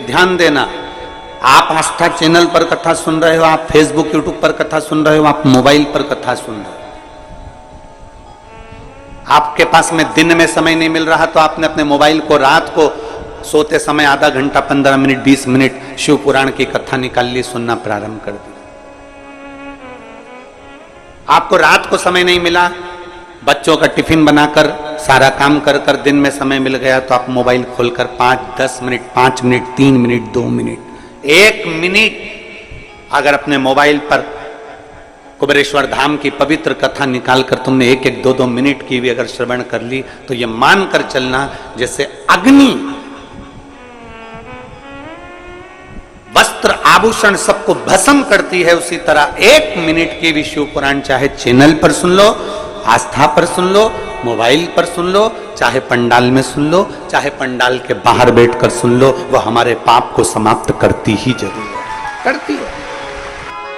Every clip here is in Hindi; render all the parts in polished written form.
ध्यान देना। आप आस्था चैनल पर कथा सुन रहे हो, आप फेसबुक यूट्यूब पर कथा सुन रहे हो, आप मोबाइल पर कथा सुन रहे हो। आपके पास में दिन में समय नहीं मिल रहा तो आपने अपने मोबाइल को रात को सोते समय आधा घंटा 15 मिनट 20 मिनट शिव पुराण की कथा निकाल ली, सुनना प्रारंभ कर दिया। आपको रात को समय नहीं मिला, बच्चों का टिफिन बनाकर सारा काम कर कर दिन में समय मिल गया तो आप मोबाइल खोलकर 5-10 minute 5 minute 3 minute 2 minute 1 minute अगर अपने मोबाइल पर कुबेरेश्वर धाम की पवित्र कथा निकालकर तुमने 1-1 2-2 मिनट की भी अगर श्रवण कर ली तो ये मानकर चलना जैसे अग्नि वस्त्र आभूषण सबको भस्म करती है, उसी तरह 1 मिनट की भी शिव पुराण चाहे चैनल पर सुन लो, आस्था पर सुन लो, मोबाइल पर सुन लो, चाहे पंडाल में सुन लो, चाहे पंडाल के बाहर बैठकर सुन लो, वह हमारे पाप को समाप्त करती ही जरूर है, करती है।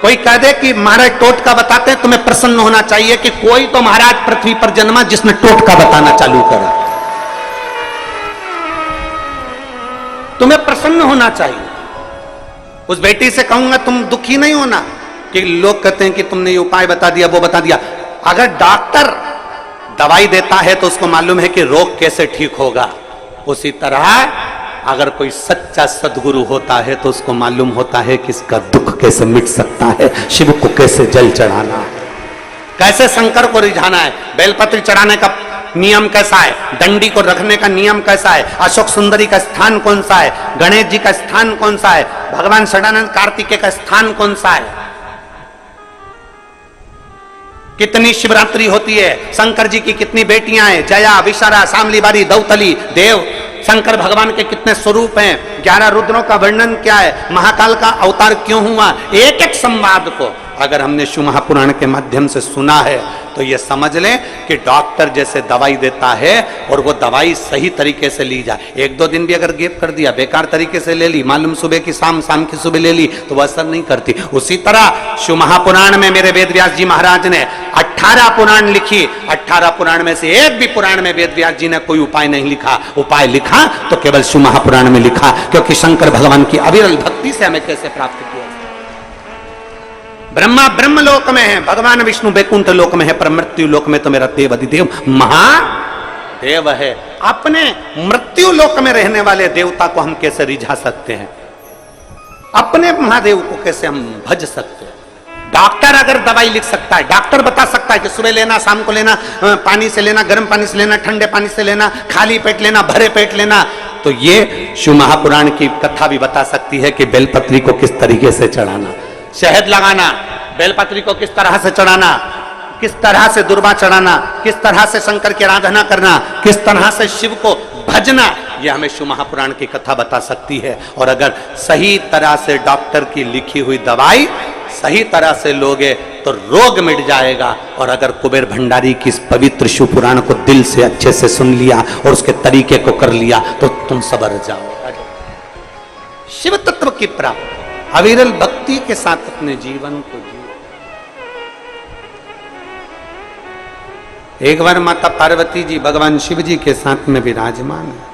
कोई कह दे कि महाराज टोटका बताते हैं, तुम्हें प्रसन्न होना चाहिए कि कोई तो महाराज पृथ्वी पर जन्मा जिसने टोटका बताना चालू करा। तुम्हें प्रसन्न होना चाहिए। उस बेटी से कहूंगा तुम दुखी नहीं होना कि लोग कहते हैं कि तुमने ये उपाय बता दिया वो बता दिया। अगर डॉक्टर दवाई देता है तो उसको मालूम है कि रोग कैसे ठीक होगा, उसी तरह अगर कोई सच्चा सद्गुरु होता है तो उसको मालूम होता है कि इसका दुख कैसे मिट सकता है, शिव को कैसे जल चढ़ाना है, कैसे शंकर को रिझाना है, बेलपत्र चढ़ाने का नियम कैसा है, डंडी को रखने का नियम कैसा है, अशोक सुंदरी का स्थान कौन सा है, गणेश जी का स्थान कौन सा है, भगवान षडानंद कार्तिकेय का स्थान कौन सा है, कितनी शिवरात्रि होती है, शंकर जी की कितनी बेटियां हैं, जया विशारा शामली बारी दौतली देव, शंकर भगवान के कितने स्वरूप हैं, 11 रुद्रों का वर्णन क्या है, महाकाल का अवतार क्यों हुआ, एक एक संवाद को अगर हमने शिव महापुराण के माध्यम से सुना है तो ये समझ लें कि डॉक्टर जैसे दवाई देता है और वो दवाई सही तरीके से ली जाए। 1-2 दिन भी अगर गैप कर दिया, बेकार तरीके से ले ली, मालूम सुबह की शाम शाम की सुबह ले ली तो वह असर नहीं करती। उसी तरह शिव महापुराण में मेरे वेद व्यास जी महाराज ने 18 पुराण लिखी, 18 पुराण में से एक भी पुराण में वेद व्यास जी ने कोई उपाय नहीं लिखा। उपाय लिखा तो केवल शिव महापुराण में लिखा, क्योंकि शंकर भगवान की अविरल भक्ति से हमें कैसे प्राप्त किया। ब्रह्मा ब्रह्मलोक में है, भगवान विष्णु बैकुंठ लोक में है, पर मृत्यु लोक में तो मेरा देव अधिदेव महादेव है। अपने मृत्यु लोक में रहने वाले देवता को हम कैसे रिझा सकते हैं, अपने महादेव को कैसे हम भज सकते हैं। डॉक्टर अगर दवाई लिख सकता है, डॉक्टर बता सकता है कि सुबह लेना, शाम को लेना, पानी से लेना, गर्म पानी से लेना, ठंडे पानी से लेना, खाली पेट लेना, भरे पेट लेना, तो ये शिव महापुराण की कथा भी बता सकती है कि बेलपत्री को किस तरीके से चढ़ाना, शहद लगाना, बेलपत्री को किस तरह से चढ़ाना, किस तरह से दुर्वा चढ़ाना, किस तरह से शंकर की आराधना करना, किस तरह से शिव को भजना, यह हमें शिव महापुराण की कथा बता सकती है। और अगर सही तरह से डॉक्टर की लिखी हुई दवाई सही तरह से लोगे तो रोग मिट जाएगा। और अगर कुबेर भंडारी की इस पवित्र शिव पुराण को दिल से अच्छे से सुन लिया और उसके तरीके को कर लिया तो तुम सबर जाओ। शिव तत्व की प्राप्ति अविरल भक्ति के साथ अपने जीवन को जियो। एक बार माता पार्वती जी भगवान शिव जी के साथ में विराजमान है।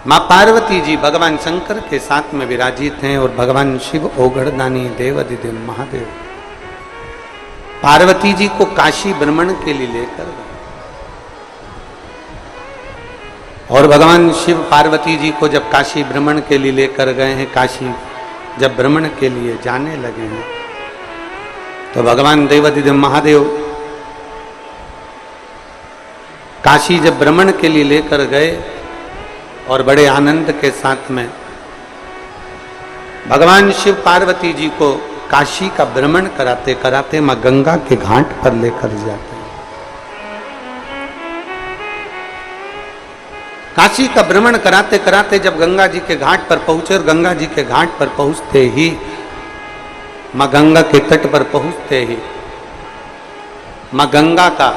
मां पार्वती जी भगवान शंकर के साथ में विराजित हैं और भगवान शिव ओगढ़दानी देव अधिदेव महादेव पार्वती जी को काशी भ्रमण के लिए लेकर गए। और भगवान शिव पार्वती जी को जब काशी भ्रमण के लिए लेकर गए हैं, काशी जब भ्रमण के लिए जाने लगे हैं तो भगवान देवाधिदेव महादेव काशी जब भ्रमण के लिए लेकर गए और बड़े आनंद के साथ में भगवान शिव पार्वती जी को काशी का भ्रमण कराते कराते मां गंगा के घाट पर लेकर जाते हैं। काशी का भ्रमण कराते कराते जब गंगा जी के घाट पर पहुंचे और गंगा जी के घाट पर पहुंचते ही मां गंगा के तट पर पहुंचते ही मां गंगा का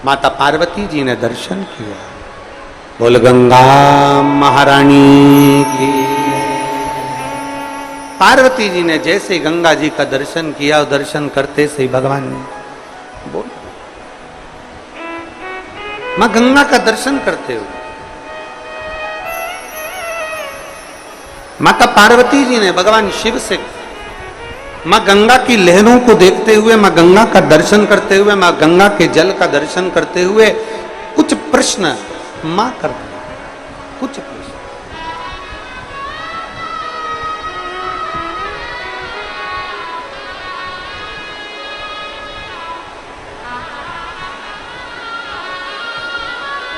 माता पार्वती जी ने दर्शन किया। बोल गंगा महारानी की। पार्वती जी ने जैसे गंगा जी का दर्शन किया और दर्शन करते से ही भगवान बोल मां गंगा का दर्शन करते हुए माता पार्वती जी ने भगवान शिव से मां गंगा की लहरों को देखते हुए, मां गंगा का दर्शन करते हुए, मां गंगा के जल का दर्शन करते हुए कुछ प्रश्न मां कर कुछ प्रश्न।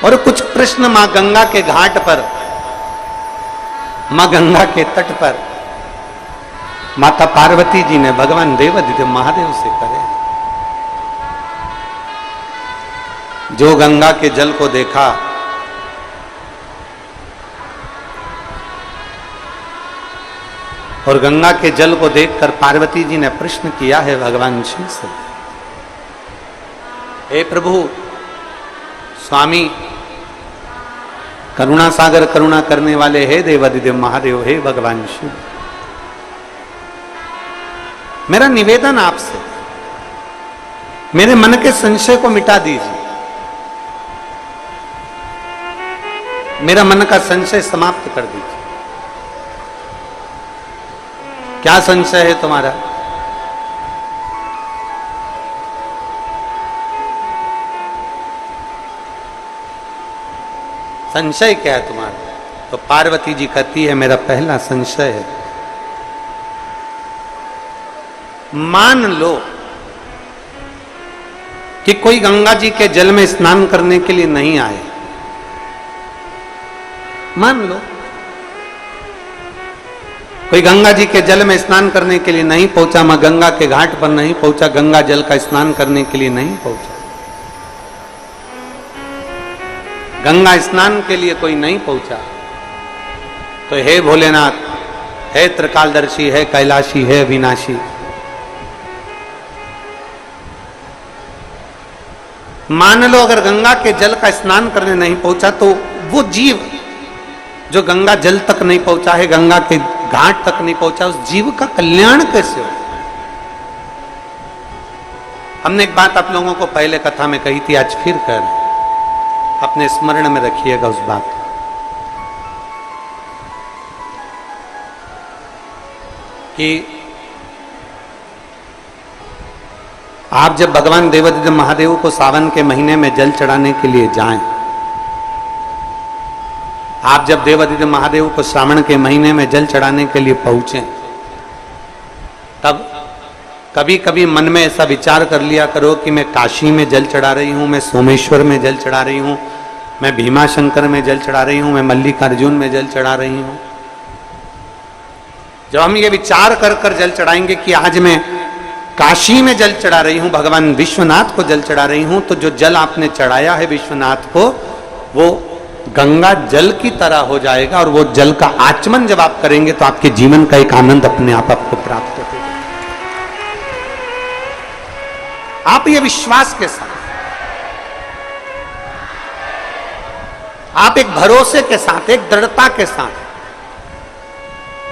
और कुछ प्रश्न मां गंगा के घाट पर, मां गंगा के तट पर माता पार्वती जी ने भगवान देवादिदेव महादेव से करे। जो गंगा के जल को देखा, और गंगा के जल को देखकर पार्वती जी ने प्रश्न किया है भगवान शिव से, हे प्रभु स्वामी करुणा सागर करुणा करने वाले, हे देवादिदेव महादेव, हे भगवान शिव, मेरा निवेदन आपसे, मेरे मन के संशय को मिटा दीजिए, मेरा मन का संशय समाप्त कर दीजिए। क्या संशय है तुम्हारा? संशय क्या है तुम्हारा? तो पार्वती जी कहती है मेरा पहला संशय है, मान लो कि कोई गंगा जी के जल में स्नान करने के लिए नहीं आए, मान लो कोई गंगा जी के जल में स्नान करने के लिए नहीं पहुंचा, मां गंगा के घाट पर नहीं पहुंचा, गंगा जल का स्नान करने के लिए नहीं पहुंचा, गंगा स्नान के लिए कोई नहीं पहुंचा, तो हे भोलेनाथ, हे त्रिकालदर्शी, है कैलाशी, है विनाशी, मान लो अगर गंगा के जल का स्नान करने नहीं पहुंचा तो वो जीव जो गंगा जल तक नहीं पहुंचा है, गंगा के घाट तक नहीं पहुंचा, उस जीव का कल्याण कैसे हो? हमने एक बात आप लोगों को पहले कथा में कही थी, आज फिर कह रहे हैं, अपने स्मरण में रखिएगा उस बात को। कि आप जब भगवान देवादिदेव महादेव को सावन के महीने में जल चढ़ाने के लिए जाएं, आप जब देवादिदेव महादेव को श्रावण के महीने में जल चढ़ाने के लिए पहुंचे, तब कभी कभी मन में ऐसा विचार कर लिया करो कि मैं काशी में जल चढ़ा रही हूं, मैं सोमेश्वर में जल चढ़ा रही हूं, मैं भीमाशंकर में जल चढ़ा रही हूं, मैं मल्लिकार्जुन में जल चढ़ा रही हूं। जब हम ये विचार कर कर जल चढ़ाएंगे कि आज मैं काशी में जल चढ़ा रही हूं, भगवान विश्वनाथ को जल चढ़ा रही हूं, तो जो जल आपने चढ़ाया है विश्वनाथ को, वो गंगा जल की तरह हो जाएगा, और वो जल का आचमन जब आप करेंगे तो आपके जीवन का एक आनंद अपने आप आपको प्राप्त होगा। आप ये विश्वास के साथ, आप एक भरोसे के साथ, एक दृढ़ता के साथ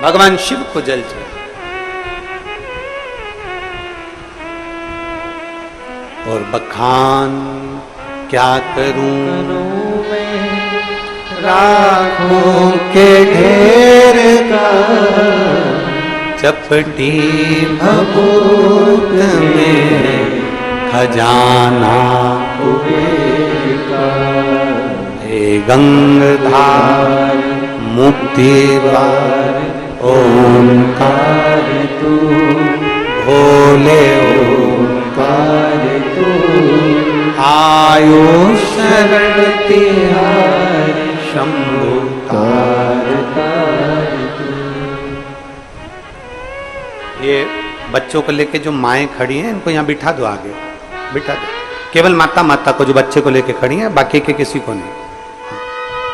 भगवान शिव को जल चढ़ाएं। और बखान क्या करूं मैं राखों के ढेर का, चपटी भभूत में खजाना कुबेर का, हे गंगाधार मुक्तिवार ओंकार तू, भोले ओंकार तू, आयो शरण तिहारी शंभु तार तार तू। ये बच्चों को लेके जो माएं खड़ी हैं, इनको यहाँ बिठा दो, आगे बिठा दो, केवल माता माता को जो बच्चे को लेके खड़ी हैं, बाकी के किसी को नहीं,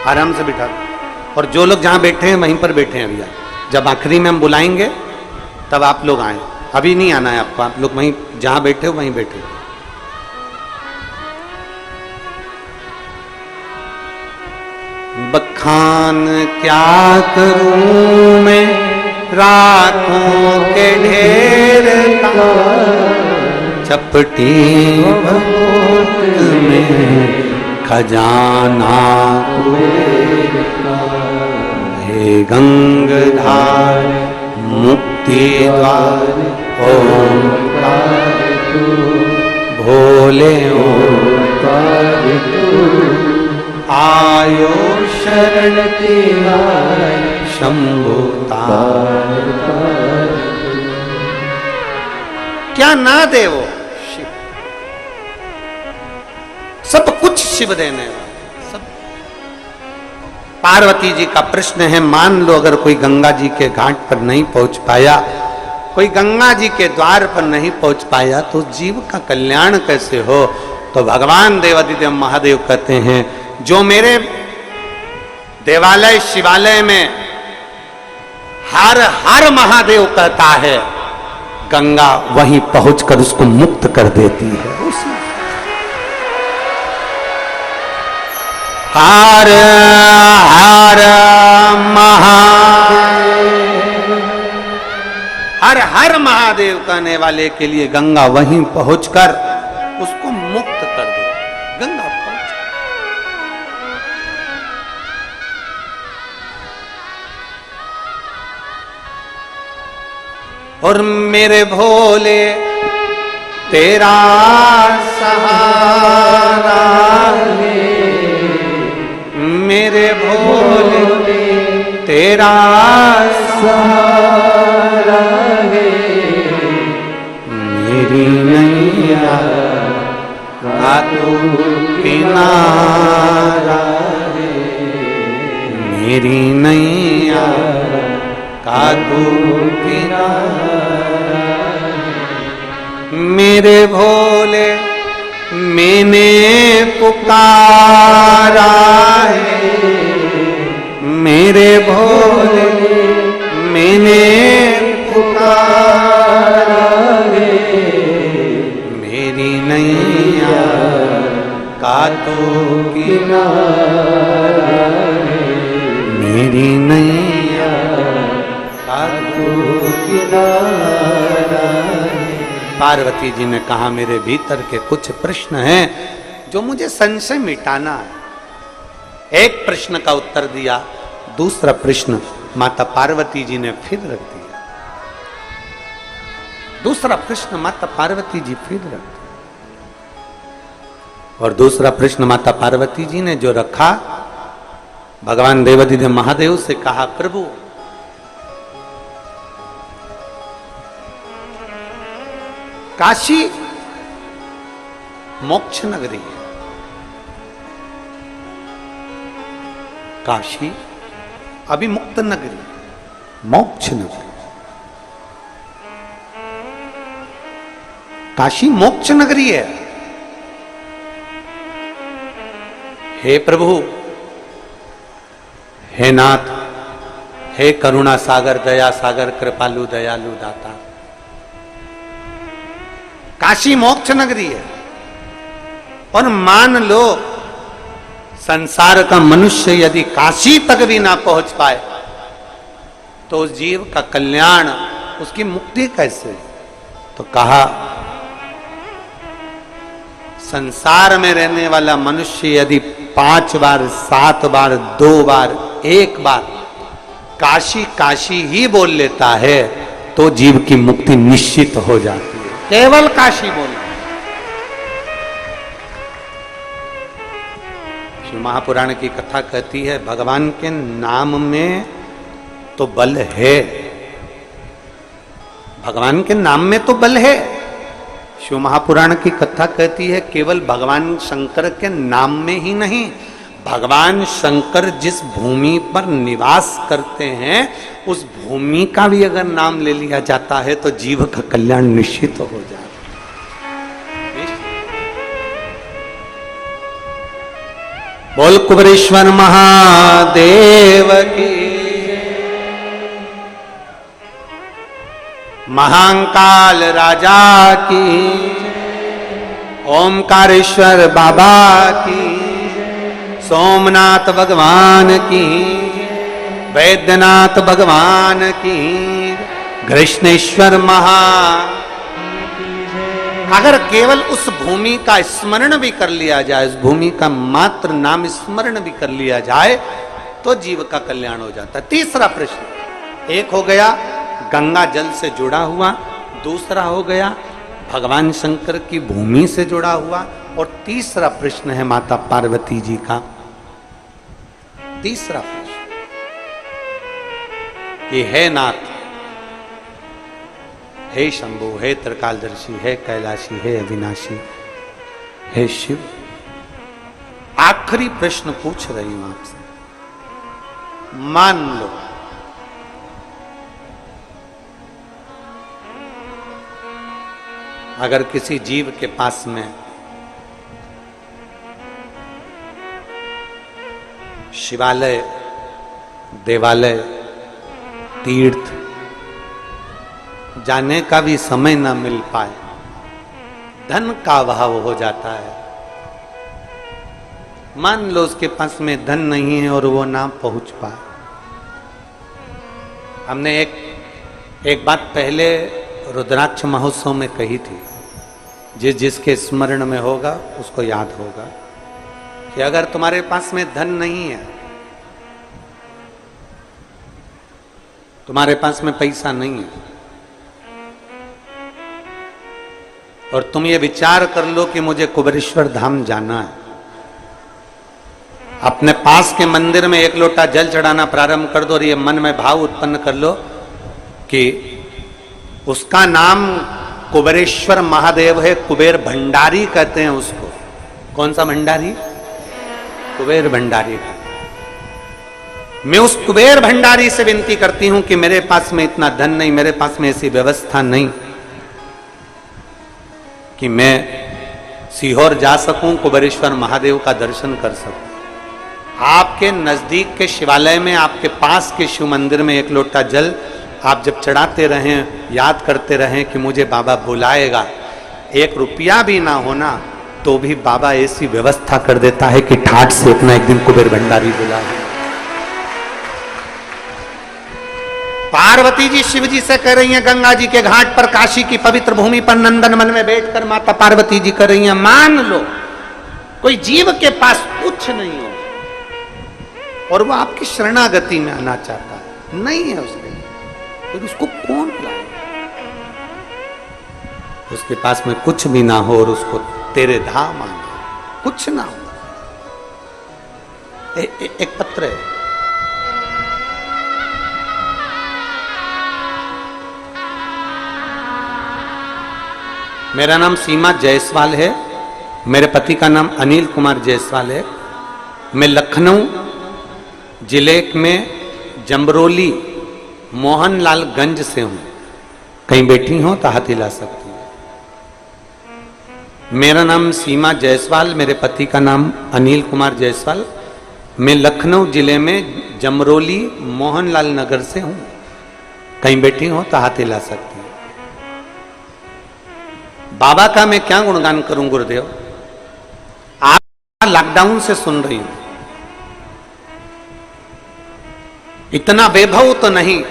आराम से बिठा दो। और जो लोग जहाँ बैठे हैं वहीं पर बैठे हैं भैया, जब आखिरी में हम बुलाएंगे तब आप लोग आए, अभी नहीं आना है आपको, आप लोग वहीं जहाँ बैठे हो वहीं बैठे हो। बखान क्या करूं मैं राखों के ढेर का, चपटी भभूत में खजाना कुबेर का, हे गंगाधार मुक्ति द्वार ओंकार तू, भोले ओंकार तू, आयो शरण तेरा शंभु तार। क्या ना दे वो शिव, सब कुछ शिव देने वाला सब। पार्वती जी का प्रश्न है, मान लो अगर कोई गंगा जी के घाट पर नहीं पहुंच पाया, कोई गंगा जी के द्वार पर नहीं पहुंच पाया, तो जीव का कल्याण कैसे हो? तो भगवान देवादिदेव महादेव कहते हैं, जो मेरे देवालय शिवालय में हर हर महादेव कहता है, गंगा वहीं पहुंचकर उसको मुक्त कर देती है। हर हर महादेव, हर हर महादेव कहने वाले के लिए गंगा वहीं पहुंचकर उसको मुक्त कर दे। गंगा पहुंच, और मेरे भोले तेरा सहारा है, मेरे भोले तेरा सहारा है, मेरी नैया का तू किनारा है, मेरी नैया का तू किनारा है। मेरे भोले मैंने पुकारा है, मेरे भोले मैंने पुकारा है, मेरी नैया का तो किनारा है, मेरी नैया का तो किनारा है। पार्वती जी ने कहा, मेरे भीतर के कुछ प्रश्न हैं जो मुझे संशय मिटाना है। एक प्रश्न का उत्तर दिया, दूसरा प्रश्न माता पार्वती जी ने फिर रख दिया, दूसरा प्रश्न माता पार्वती जी फिर रख दिया, और दूसरा प्रश्न माता पार्वती जी ने जो रखा, भगवान देवादिदेव महादेव से कहा, प्रभु काशी मोक्ष नगरी है, काशी अभी मुक्त नगरी, मोक्ष नगरी, काशी मोक्ष नगरी है। हे प्रभु, हे नाथ, हे करुणा सागर, दया सागर, कृपालु दयालु दाता, काशी मोक्ष नगरी है। और मान लो संसार का मनुष्य यदि काशी तक भी ना पहुंच पाए, तो उस जीव का कल्याण, उसकी मुक्ति कैसे? तो कहा, संसार में रहने वाला मनुष्य यदि 5 बार, 7 बार, 2 बार, 1 बार काशी काशी ही बोल लेता है, तो जीव की मुक्ति निश्चित हो जाती है। केवल काशी बोलना। शिव महापुराण की कथा कहती है, भगवान के नाम में तो बल है, भगवान के नाम में तो बल है। शिव महापुराण की कथा कहती है, केवल भगवान शंकर के नाम में ही नहीं, भगवान शंकर जिस भूमि पर निवास करते हैं, उस भूमि का भी अगर नाम ले लिया जाता है, तो जीव का कल्याण निश्चित हो जाता है। बोल कुबरेश्वर महादेव की, महाकाल राजा की, ओमकारेश्वर बाबा की, सोमनाथ भगवान की, वैद्यनाथ भगवान की, कृष्णेश्वर महा। अगर केवल उस भूमि का स्मरण भी कर लिया जाए, उस भूमि का मात्र नाम स्मरण भी कर लिया जाए, तो जीव का कल्याण हो जाता है। तीसरा प्रश्न एक हो गया, गंगा जल से जुड़ा हुआ, दूसरा हो गया भगवान शंकर की भूमि से जुड़ा हुआ, और तीसरा प्रश्न है माता पार्वती जी का। तीसरा प्रश्न कि हे नाथ, हे शंभु, हे त्रिकालदर्शी, हे कैलाशी, हे अविनाशी, हे शिव, आखिरी प्रश्न पूछ रही हूं आपसे। मान लो अगर किसी जीव के पास में शिवालय, देवालय, तीर्थ जाने का भी समय ना मिल पाए, धन का अभाव हो जाता है, मान लो उसके पास में धन नहीं है और वो ना पहुंच पाए। हमने एक बात पहले रुद्राक्ष महोत्सव में कही थी, जिसके स्मरण में होगा उसको याद होगा कि अगर तुम्हारे पास में धन नहीं है, तुम्हारे पास में पैसा नहीं है, और तुम ये विचार कर लो कि मुझे कुबेरेश्वर धाम जाना है, अपने पास के मंदिर में एक लोटा जल चढ़ाना प्रारंभ कर दो और ये मन में भाव उत्पन्न कर लो कि उसका नाम कुबेरेश्वर महादेव है, कुबेर भंडारी कहते हैं उसको। कौन सा भंडारी? कुबेर भंडारी का। मैं उस कुबेर भंडारी से विनती करती हूं कि मेरे पास में इतना धन नहीं, मेरे पास में ऐसी व्यवस्था नहीं कि मैं सीहोर जा सकूं, कुबेरेश्वर महादेव का दर्शन कर सकूं। आपके नजदीक के शिवालय में, आपके पास के शिव मंदिर में एक लोटा जल आप जब चढ़ाते रहें, याद करते रहें कि मुझे बाबा बुलाएगा, 1 रुपया भी ना होना तो भी बाबा ऐसी व्यवस्था कर देता है कि ठाट से अपना एक दिन कुबेर भंडारी बुलाए। पार्वती जी शिव जी से कह रही हैं, गंगा जी के घाट पर, काशी की पवित्र भूमि पर नंदनवन में बैठकर माता पार्वती जी कह रही हैं, मान लो कोई जीव के पास कुछ नहीं हो और वो आपकी शरणागति में आना चाहता है, नहीं है उसके, फिर उसको कौन लाए? उसके पास में कुछ भी ना हो और उसको तेरे धाम आना, कुछ ना हो। एक पत्र है, मेरा नाम सीमा जायसवाल है, मेरे पति का नाम अनिल कुमार जायसवाल है। मैं लखनऊ जिले में जमरोली मोहनलालगंज से हूं। कहीं बैठी हो तो हाथ हिला सकती हूं। मेरा नाम सीमा जायसवाल, मेरे पति का नाम अनिल कुमार जायसवाल। मैं लखनऊ जिले में जमरोली मोहनलाल नगर से हूं। कहीं बैठी हो तो हाथ हिला सकती हूं। बाबा का मैं क्या गुणगान करूं गुरुदेव? आप लॉकडाउन से सुन रही हूं, इतना वैभव तो नहीं,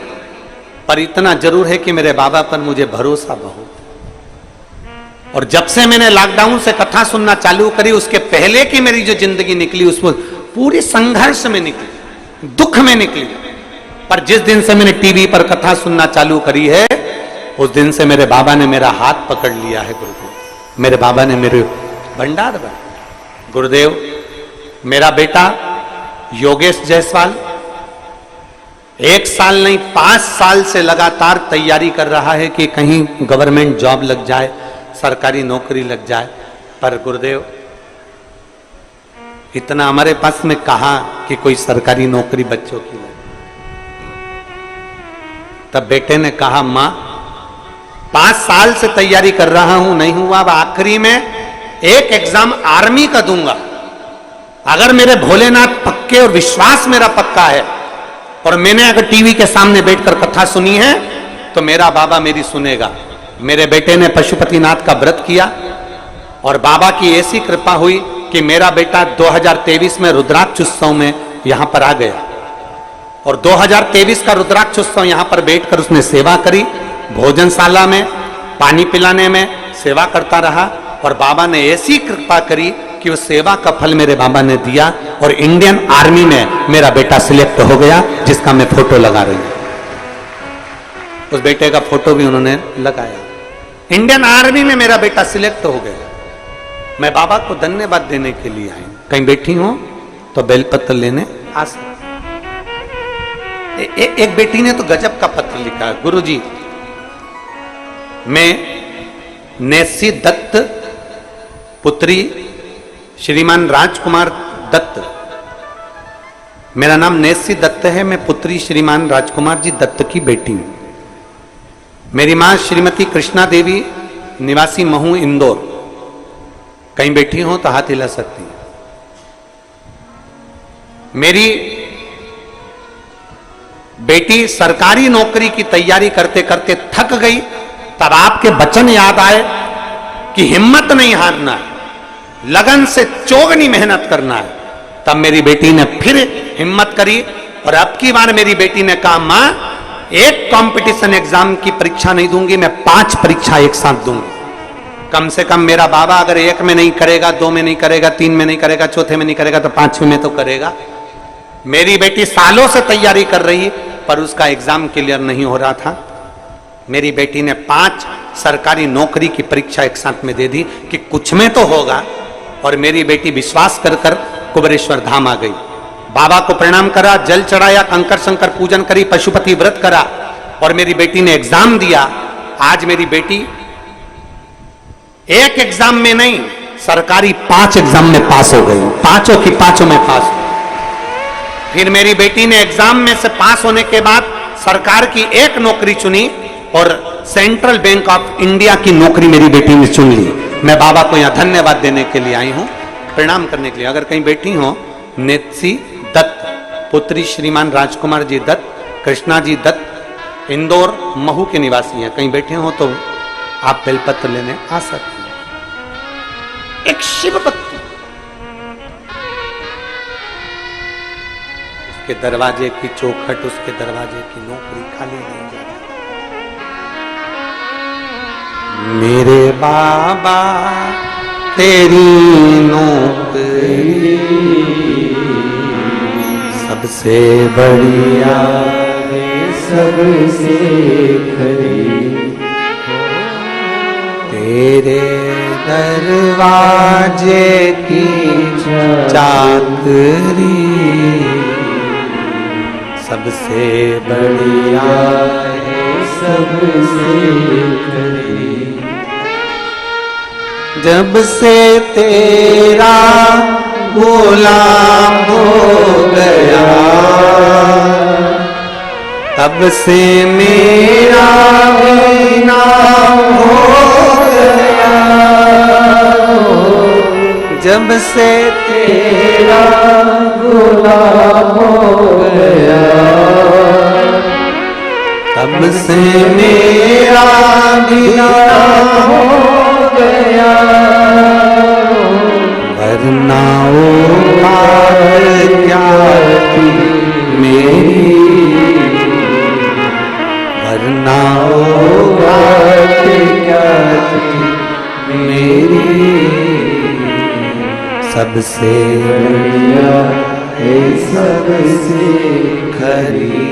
पर इतना जरूर है कि मेरे बाबा पर मुझे भरोसा बहुत। और जब से मैंने लॉकडाउन से कथा सुनना चालू करी, उसके पहले की मेरी जो जिंदगी निकली उसमें पूरी संघर्ष में निकली, दुख में निकली। पर जिस दिन से मैंने टीवी पर कथा सुनना चालू करी है, उस दिन से मेरे बाबा ने मेरा हाथ पकड़ लिया है गुरुदेव। मेरे बाबा ने मेरे भंडार बना। गुरुदेव, मेरा बेटा योगेश जायसवाल 1 साल नहीं 5 साल से लगातार तैयारी कर रहा है कि कहीं गवर्नमेंट जॉब लग जाए, सरकारी नौकरी लग जाए। पर गुरुदेव, इतना हमारे पास में कहा कि कोई सरकारी नौकरी बच्चों की लगे। तब बेटे ने कहा, मां 5 साल से तैयारी कर रहा हूं, नहीं हुआ, अब आखिरी में एक एग्जाम आर्मी का दूंगा। अगर मेरे भोलेनाथ पक्के और विश्वास मेरा पक्का है और मैंने अगर टीवी के सामने बैठकर कथा सुनी है तो मेरा बाबा मेरी सुनेगा। मेरे बेटे ने पशुपतिनाथ का व्रत किया और बाबा की ऐसी कृपा हुई कि मेरा बेटा 2023 में रुद्राक्ष उत्सव में यहां पर आ गया और 2023 का रुद्राक्ष उत्सव यहां पर बैठकर उसने सेवा करी। भोजनशाला में पानी पिलाने में सेवा करता रहा और बाबा ने ऐसी कृपा करी कि उस सेवा का फल मेरे बाबा ने दिया और इंडियन आर्मी में मेरा बेटा सिलेक्ट हो गया, जिसका मैं फोटो लगा रही हूं। उस बेटे का फोटो भी उन्होंने लगाया। इंडियन आर्मी में मेरा बेटा सिलेक्ट हो गया। मैं बाबा को धन्यवाद देने के लिए आई। कहीं बैठी हो तो बेलपत्र लेने आ सकते। एक बेटी ने तो गजब का पत्र लिखा, गुरुजी मैं नेसी दत्त पुत्री श्रीमान राजकुमार दत्त, मेरा नाम नेसी दत्त है, मैं पुत्री श्रीमान राजकुमार जी दत्त की बेटी हूं। मेरी मां श्रीमती कृष्णा देवी निवासी महू इंदौर। कहीं बैठी हो तो हाथ हिला सकती है। मेरी बेटी सरकारी नौकरी की तैयारी करते करते थक गई, तब आपके वचन याद आए कि हिम्मत नहीं हारना है, लगन से चौगनी मेहनत करना है। तब मेरी बेटी ने फिर हिम्मत करी और अब की बार मेरी बेटी ने कहा मां एक कंपटीशन एग्जाम की परीक्षा नहीं दूंगी, मैं 5 परीक्षा एक साथ दूंगी। कम से कम मेरा बाबा अगर 1 में नहीं करेगा, 2 में नहीं करेगा, 3 में नहीं करेगा, 4थे में नहीं करेगा तो 5वें में तो करेगा। मेरी बेटी सालों से तैयारी कर रही पर उसका एग्जाम क्लियर नहीं हो रहा था। मेरी बेटी ने 5 सरकारी नौकरी की परीक्षा एक साथ में दे दी कि कुछ में तो होगा। और मेरी बेटी विश्वास कर कर कुबेरेश्वर धाम आ गई। बाबा को प्रणाम करा, जल चढ़ाया, कंकर शंकर पूजन करी, पशुपति व्रत करा और मेरी बेटी ने एग्जाम दिया। आज मेरी बेटी एक एग्जाम में नहीं, सरकारी 5 एग्जाम में पास हो गई, 5 की 5 में पास। फिर मेरी बेटी ने एग्जाम में से पास होने के बाद सरकार की एक नौकरी चुनी और सेंट्रल बैंक ऑफ इंडिया की नौकरी मेरी बेटी ने चुन ली। मैं बाबा को यहां धन्यवाद देने के लिए आई हूं, प्रणाम करने के लिए। अगर कहीं बैठी हो, नेत्सी दत्त पुत्री श्रीमान राजकुमार जी दत्त, कृष्णा जी दत्त इंदौर महू के निवासी हैं। कहीं बैठे हो तो आप बेलपत्र लेने आ सकते हैं। एक शिव भक्ति, उसके दरवाजे की चौखट, उसके दरवाजे की नौकरी खाली नहीं जा रही। मेरे बाबा तेरी नौकरी सबसे बढ़िया है, सबसे खरी, तेरे दरवाजे की चाकरी सबसे बढ़िया है, सबसे खरी। जब से तेरा गुलाम हो गया, तब से मेरा भी नाम हो गया। जब से तेरा गुलाम हो गया, तब से मेरा भी नाम हो गया। वरना वो बात क्या थी मेरी, वरना वो बात क्या थी मेरी, सबसे बढ़िया है, सबसे खरी।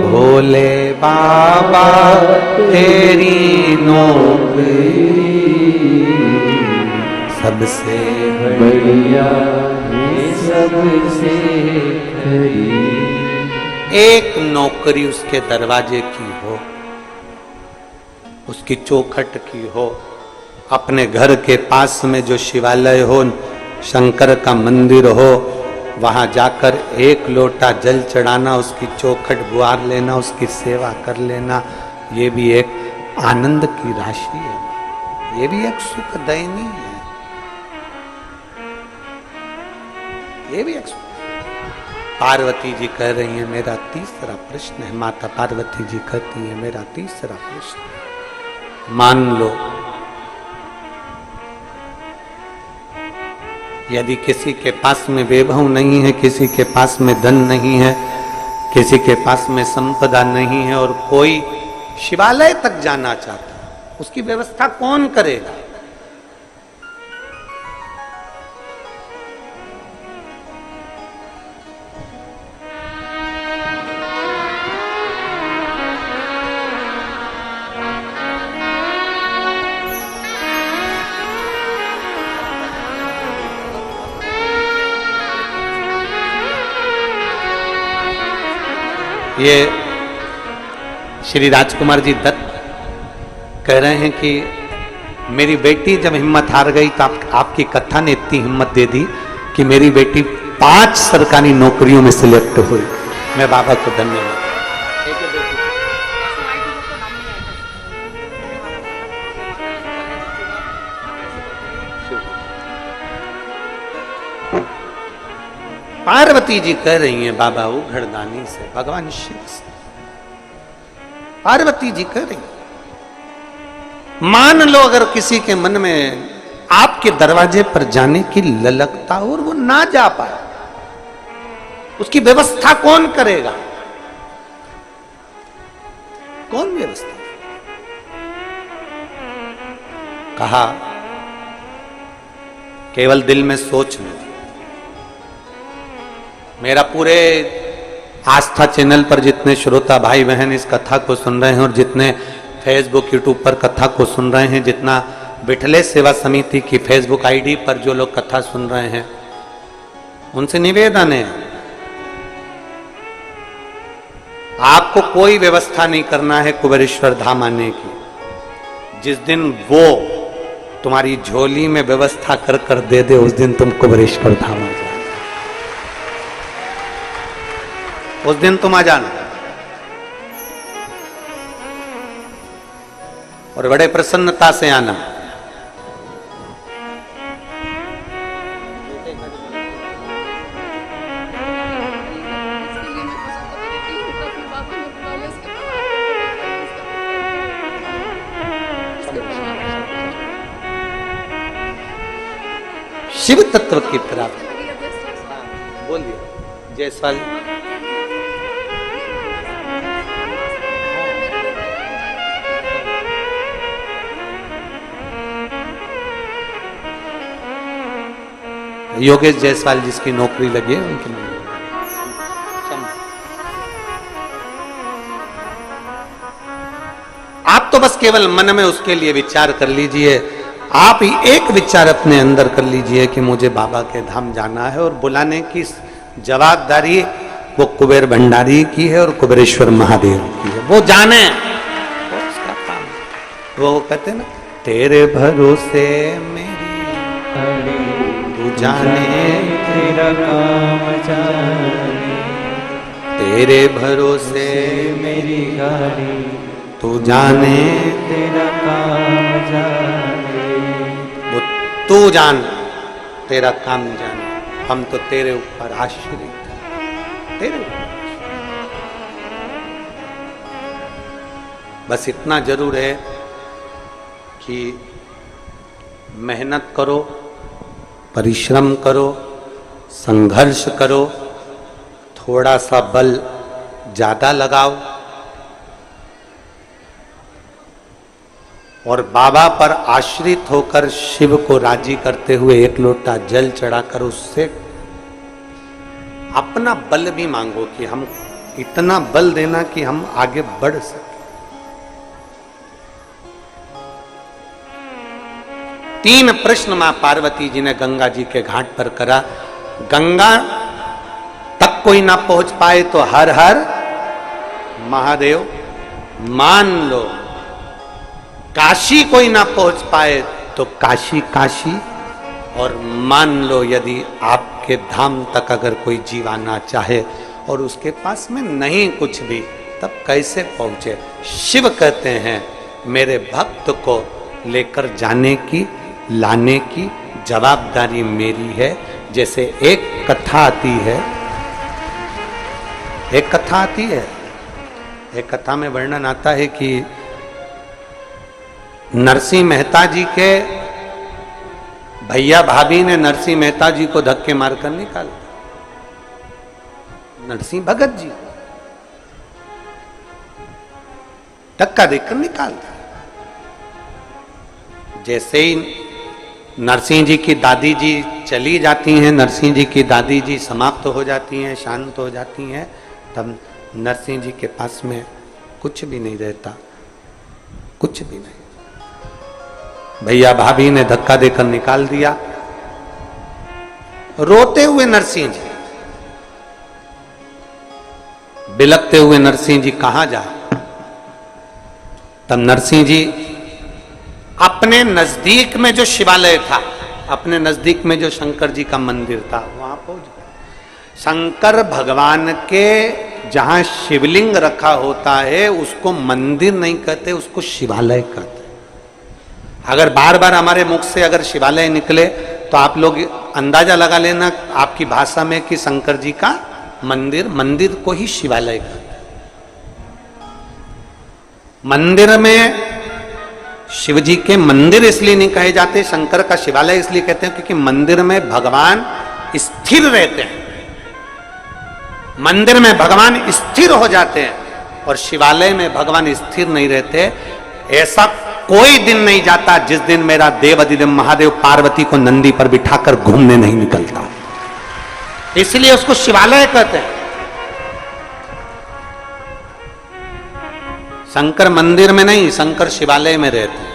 भोले बाबा तेरी नौकरी सबसे बढ़िया है, सबसे खरी। एक नौकरी उसके दरवाजे की हो, उसकी चौखट की हो, अपने घर के पास में जो शिवालय हो, शंकर का मंदिर हो, वहां जाकर 1 लोटा जल चढ़ाना, उसकी चौखट बुआर लेना, उसकी सेवा कर लेना, ये भी एक आनंद की राशि है, ये भी एक सुखदायिनी है, ये भी एक सुख। पार्वती जी कह रही है मेरा तीसरा प्रश्न है, माता पार्वती जी कहती है मेरा तीसरा प्रश्न। मान लो यदि किसी के पास में वैभव नहीं है, किसी के पास में धन नहीं है, किसी के पास में संपदा नहीं है और कोई शिवालय तक जाना चाहता है, उसकी व्यवस्था कौन करेगा? ये श्री राजकुमार जी दत्त कह रहे हैं कि मेरी बेटी जब हिम्मत हार गई तो आपकी कथा ने इतनी हिम्मत दे दी कि मेरी बेटी 5 सरकारी नौकरियों में सिलेक्ट हुई। मैं बाबा को धन्यवाद। पार्वती जी कह रही हैं बाबा वो घरदानी से, भगवान शिव से। पार्वती जी कह रही, मान लो अगर किसी के मन में आपके दरवाजे पर जाने की ललकता और वो ना जा पाए, उसकी व्यवस्था कौन करेगा? कौन व्यवस्था? कहा केवल दिल में सोच लो। मेरा पूरे आस्था चैनल पर जितने श्रोता भाई बहन इस कथा को सुन रहे हैं और जितने फेसबुक यूट्यूब पर कथा को सुन रहे हैं, जितना बिठले सेवा समिति की फेसबुक आईडी पर जो लोग कथा सुन रहे हैं, उनसे निवेदन है आपको कोई व्यवस्था नहीं करना है कुबेरेश्वर धाम आने की। जिस दिन वो तुम्हारी झोली में व्यवस्था कर कर दे दे उस दिन तुम कुबेरेश्वर धाम आ जाओ, उस दिन तुम आ जाना। और बड़े प्रसन्नता से आना। शिव तत्व की प्राप्ति। बोलिए जयसवाल। योगेश जायसवाल जिसकी नौकरी लगी है उनकी आप तो बस केवल मन में उसके लिए विचार कर लीजिए। आप ही एक विचार अपने अंदर कर लीजिए कि मुझे बाबा के धाम जाना है, और बुलाने की जवाबदारी वो कुबेर भंडारी की है और कुबेरेश्वर महादेव की है। वो जाने, वो उसका काम। वो कहते ना तेरे भरोसे मेरी तू जाने तेरा काम जाने, तेरे भरोसे मेरी गाड़ी तू जाने तेरा काम जाने। वो तू जान तेरा काम जाने, हम तो तेरे ऊपर आश्रित हैं, तेरे ऊपर। बस इतना जरूर है कि मेहनत करो, परिश्रम करो, संघर्ष करो, थोड़ा सा बल ज्यादा लगाओ और बाबा पर आश्रित होकर शिव को राजी करते हुए एक लोटा जल चढ़ाकर उससे अपना बल भी मांगो कि हम इतना बल देना कि हम आगे बढ़ सके। 3 प्रश्न मां पार्वती जी ने गंगा जी के घाट पर करा। गंगा तक कोई ना पहुंच पाए तो हर हर महादेव मान लो, काशी कोई ना पहुंच पाए तो काशी काशी, और मान लो यदि आपके धाम तक अगर कोई जीव आना चाहे और उसके पास में नहीं कुछ भी, तब कैसे पहुंचे। शिव कहते हैं मेरे भक्त को लेकर जाने की, लाने की जवाबदारी मेरी है। जैसे एक कथा आती है, एक कथा आती है, एक कथा में वर्णन आता है कि नरसिंह मेहता जी के भैया भाभी ने नरसिंह मेहता जी को धक्के मारकर निकाला। नरसिंह भगत जी धक्का देकर निकाल दिया। जैसे ही नरसिंह जी की दादी जी चली जाती हैं, नरसिंह जी की दादी जी समाप्त हो जाती हैं, शांत हो जाती हैं, तब नरसिंह जी के पास में कुछ भी नहीं रहता, कुछ भी नहीं। भैया भाभी ने धक्का देकर निकाल दिया। रोते हुए नरसिंह जी बिलखते हुए नरसिंह जी कहां जाए? तब नरसिंह जी अपने नजदीक में जो शिवालय था, अपने नजदीक में जो शंकर जी का मंदिर था, वहां पहुंच गए। शंकर भगवान के जहां शिवलिंग रखा होता है उसको मंदिर नहीं कहते, उसको शिवालय कहते। अगर बार बार हमारे मुख से अगर शिवालय निकले तो आप लोग अंदाजा लगा लेना आपकी भाषा में कि शंकर जी का मंदिर, मंदिर को ही शिवालय कहते। मंदिर में शिव जी के मंदिर इसलिए नहीं कहे जाते, शंकर का शिवालय इसलिए कहते हैं क्योंकि मंदिर में भगवान स्थिर रहते हैं, मंदिर में भगवान स्थिर हो जाते हैं और शिवालय में भगवान स्थिर नहीं रहते। ऐसा कोई दिन नहीं जाता जिस दिन मेरा देवाधिदेव महादेव पार्वती को नंदी पर बिठाकर घूमने नहीं निकलता, इसलिए उसको शिवालय कहते हैं। शंकर मंदिर में नहीं, शंकर शिवालय में रहते हैं,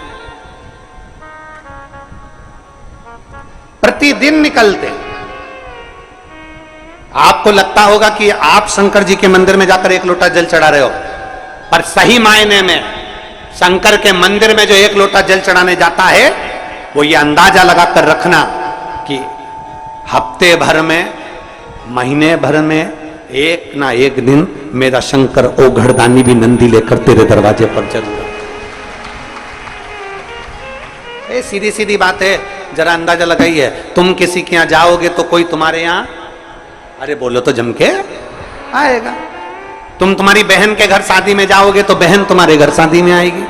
प्रतिदिन निकलते। आपको लगता होगा कि आप शंकर जी के मंदिर में जाकर एक लोटा जल चढ़ा रहे हो, पर सही मायने में शंकर के मंदिर में जो एक लोटा जल चढ़ाने जाता है वो ये अंदाजा लगाकर रखना कि हफ्ते भर में, महीने भर में एक ना एक दिन मेरा शंकर ओघड़दानी भी नंदी लेकर तेरे दरवाजे पर जरूर। ये सीधी सीधी बात है, जरा अंदाजा लगाइए। तुम किसी के यहां जाओगे तो कोई तुम्हारे यहां, अरे बोलो तो जम के आएगा। तुम तुम्हारी बहन के घर शादी में जाओगे तो बहन तुम्हारे घर शादी में आएगी।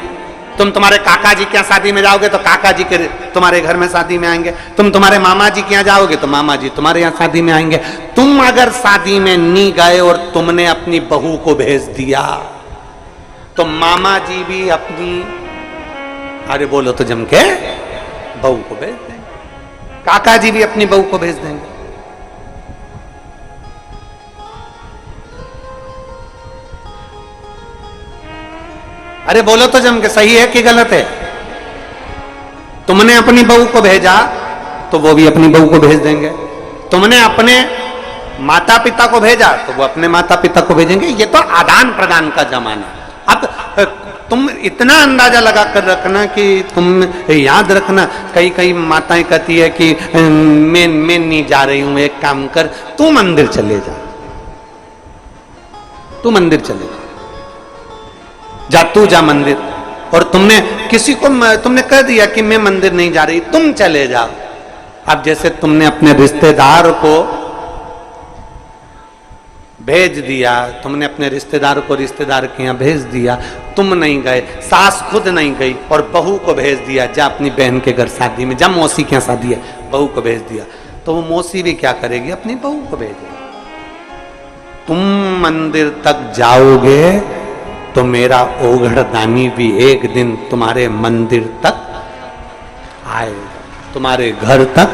तुम तुम्हारे काका जी के यहाँ शादी में जाओगे तो काका जी के तुम्हारे घर में शादी में आएंगे। तुम तुम्हारे मामा जी के यहाँ जाओगे तो मामा जी तुम्हारे यहाँ शादी में आएंगे। तुम अगर शादी में नहीं गए और तुमने अपनी बहू को भेज दिया तो मामा जी भी अपनी, अरे बोलो तो जम के, बहू को भेज देंगे, काका जी भी अपनी बहू को भेज देंगे। अरे बोलो तो जम के, सही है कि गलत है? तुमने अपनी बहू को भेजा तो वो भी अपनी बहू को भेज देंगे। तुमने अपने माता पिता को भेजा तो वो अपने माता पिता को भेजेंगे। ये तो आदान प्रदान का जमाना। अब तुम इतना अंदाजा लगा कर रखना कि तुम याद रखना, कई कई माताएं कहती है कि मैं नहीं जा रही हूं, एक काम कर, तू मंदिर चले जा, तू मंदिर चले जा, तू जा मंदिर। और तुमने किसी को तुमने कह दिया कि मैं मंदिर नहीं जा रही, तुम चले जाओ। अब जैसे तुमने अपने रिश्तेदार को भेज दिया, तुमने अपने रिश्तेदार को रिश्तेदार के यहाँ भेज दिया, तुम नहीं गए, सास खुद नहीं गई और बहू को भेज दिया, जा अपनी बहन के घर शादी में, जा मौसी के यहाँ शादी है, बहू को भेज दिया, तो वो मौसी भी क्या करेगी, अपनी बहू को भेजेगी। तुम मंदिर तक जाओगे तो मेरा ओघड़दानी भी एक दिन तुम्हारे मंदिर तक आएगा, तुम्हारे घर तक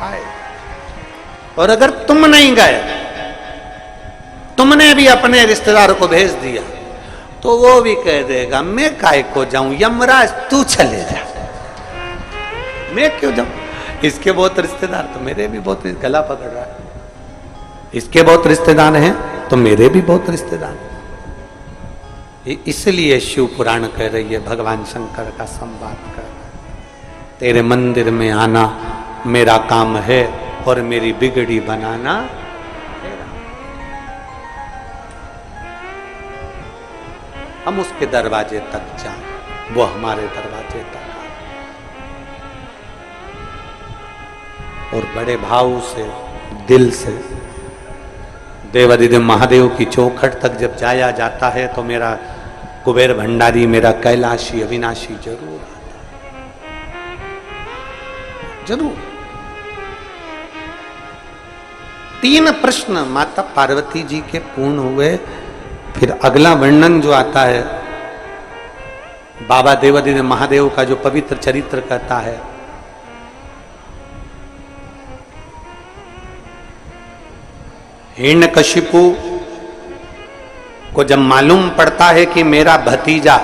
आएगा। और अगर तुम नहीं गए, तुमने भी अपने रिश्तेदार को भेज दिया, तो वो भी कह देगा मैं काय को जाऊं, यमराज तू चले जा, मैं क्यों जाऊं। इसके बहुत रिश्तेदार, तो मेरे भी बहुत, गला पकड़ रहा है, इसके बहुत रिश्तेदार हैं तो मेरे भी बहुत रिश्तेदार हैं। इसलिए शिव पुराण कह रही है, भगवान शंकर का संवाद कर, तेरे मंदिर में आना मेरा काम है और मेरी बिगड़ी बनाना तेरा। हम उसके दरवाजे तक जाएं, वो हमारे दरवाजे तक आए, और बड़े भाव से, दिल से देवाधिदेव महादेव की चौखट तक जब जाया जाता है तो मेरा कुबेर भंडारी, मेरा कैलाशी अविनाशी जरूर आता है, जरूर। 3 प्रश्न माता पार्वती जी के पूर्ण हुए। फिर अगला वर्णन जो आता है बाबा देवाधिदेव महादेव का, जो पवित्र चरित्र कहता है, हिरण्यकशिपु को जब मालूम पड़ता है कि मेरा भतीजा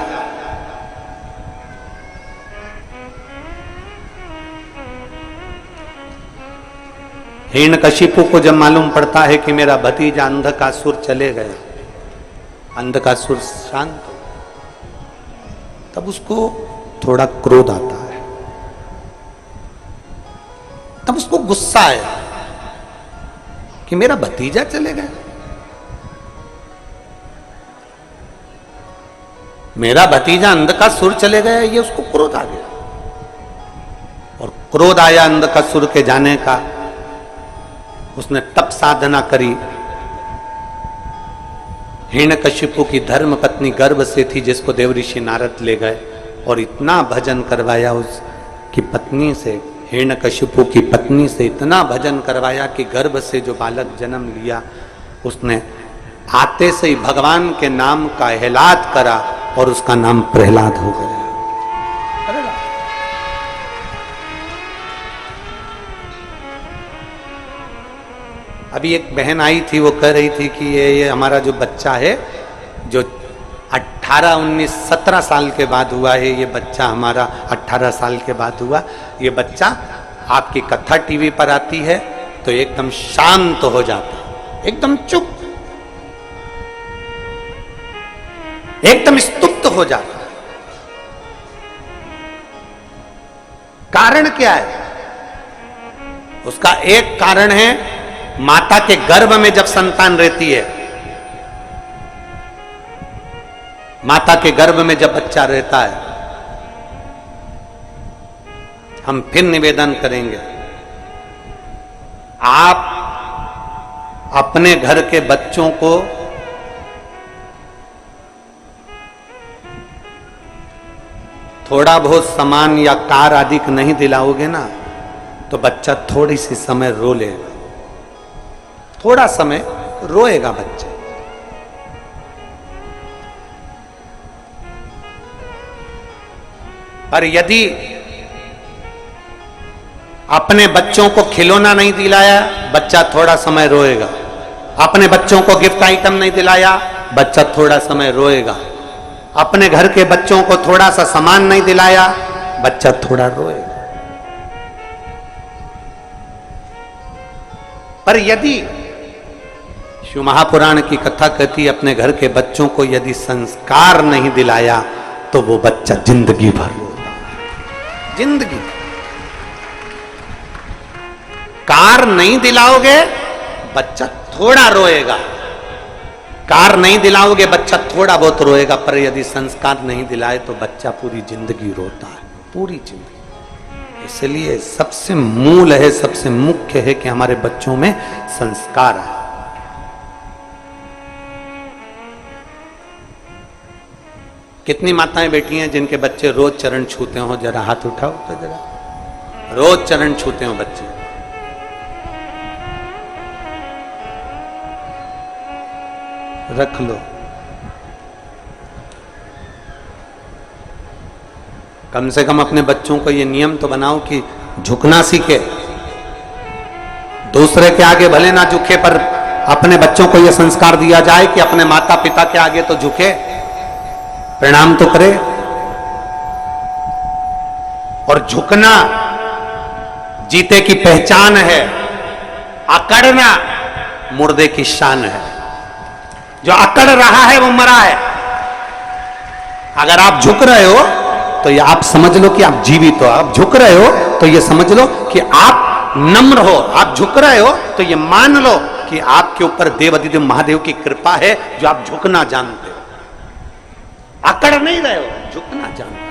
हिरण्यकशिपु को जब मालूम पड़ता है कि मेरा भतीजा अंधकासुर चले गए, अंधकासुर शांत हो, तब उसको थोड़ा क्रोध आता है, तब उसको गुस्सा आया कि मेरा भतीजा चले गया, मेरा भतीजा अंधकासुर चले गया, ये उसको क्रोध आ गया। और क्रोध आया अंधकासुर के जाने का, उसने तप साधना करी। हिरण्यकशिपु की धर्म पत्नी गर्भ से थी, जिसको देवऋषि नारद ले गए और इतना भजन करवाया उसकी पत्नी से, हिरण्यकशिपु की पत्नी से इतना भजन करवाया कि गर्भ से जो बालक जन्म लिया, उसने आते से ही भगवान के नाम का एहलाद करा और उसका नाम प्रहलाद हो गया। अभी एक बहन आई थी, वो कह रही थी कि ये हमारा जो बच्चा है, जो 18, 19, 17 साल के बाद हुआ है, ये बच्चा हमारा 18 साल के बाद हुआ, ये बच्चा आपकी कथा टीवी पर आती है तो एकदम शांत हो जाता है, एकदम चुप, एकदम स्तुप्त हो जाता है। कारण क्या है? उसका एक कारण है, माता के गर्भ में जब संतान रहती है, माता के गर्भ में जब बच्चा रहता है, हम फिर निवेदन करेंगे, आप अपने घर के बच्चों को थोड़ा बहुत सामान या कार आदि नहीं दिलाओगे ना, तो बच्चा थोड़ी सी समय रो लेगा, थोड़ा समय रोएगा बच्चा। पर यदि अपने बच्चों को खिलौना नहीं दिलाया, बच्चा थोड़ा समय रोएगा। अपने बच्चों को गिफ्ट आइटम नहीं दिलाया, बच्चा थोड़ा समय रोएगा। अपने घर के बच्चों को थोड़ा सा सामान नहीं दिलाया, बच्चा थोड़ा रोएगा। पर यदि शिव महापुराण की कथा कहती, अपने घर के बच्चों को यदि संस्कार नहीं दिलाया तो वो बच्चा जिंदगी भर रोता है, जिंदगी। कार नहीं दिलाओगे, बच्चा थोड़ा रोएगा। कार नहीं दिलाओगे, बच्चा थोड़ा बहुत रोएगा। पर यदि संस्कार नहीं दिलाए तो बच्चा पूरी जिंदगी रोता है, पूरी जिंदगी। इसलिए सबसे मूल है, सबसे मुख्य है कि हमारे बच्चों में संस्कार आए। कितनी माताएं बैठी हैं जिनके बच्चे रोज चरण छूते हो? जरा हाथ उठाओ तो जरा, रोज चरण छूते हो बच्चे। रख लो। कम से कम अपने बच्चों को ये नियम तो बनाओ कि झुकना सीखे। दूसरे के आगे भले ना झुके, पर अपने बच्चों को यह संस्कार दिया जाए कि अपने माता पिता के आगे तो झुके, प्रणाम तो करे। और झुकना जीते की पहचान है, अकड़ना मुर्दे की शान है। जो अकड़ रहा है वो मरा है। अगर आप झुक रहे हो तो ये आप समझ लो कि आप जीवित हो। आप झुक रहे हो तो ये समझ लो कि आप नम्र हो। आप झुक रहे हो तो ये मान लो कि आपके ऊपर देवाधिदेव महादेव की कृपा है, जो आप झुकना जानते हो। अकड़ नहीं रहे हो, झुकना जानते हो।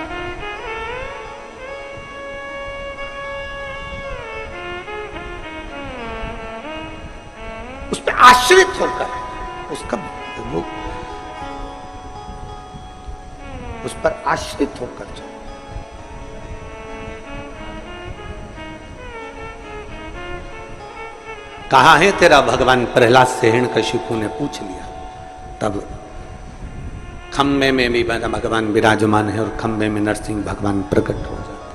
उस पर आश्रित होकर उसका उस पर आश्रित होकर चलो। कहाँ है तेरा भगवान? प्रहलाद से हिरण्यकशिपु ने पूछ लिया। तब खंबे में भी भगवान विराजमान है और खंबे में नरसिंह भगवान प्रकट हो जाते।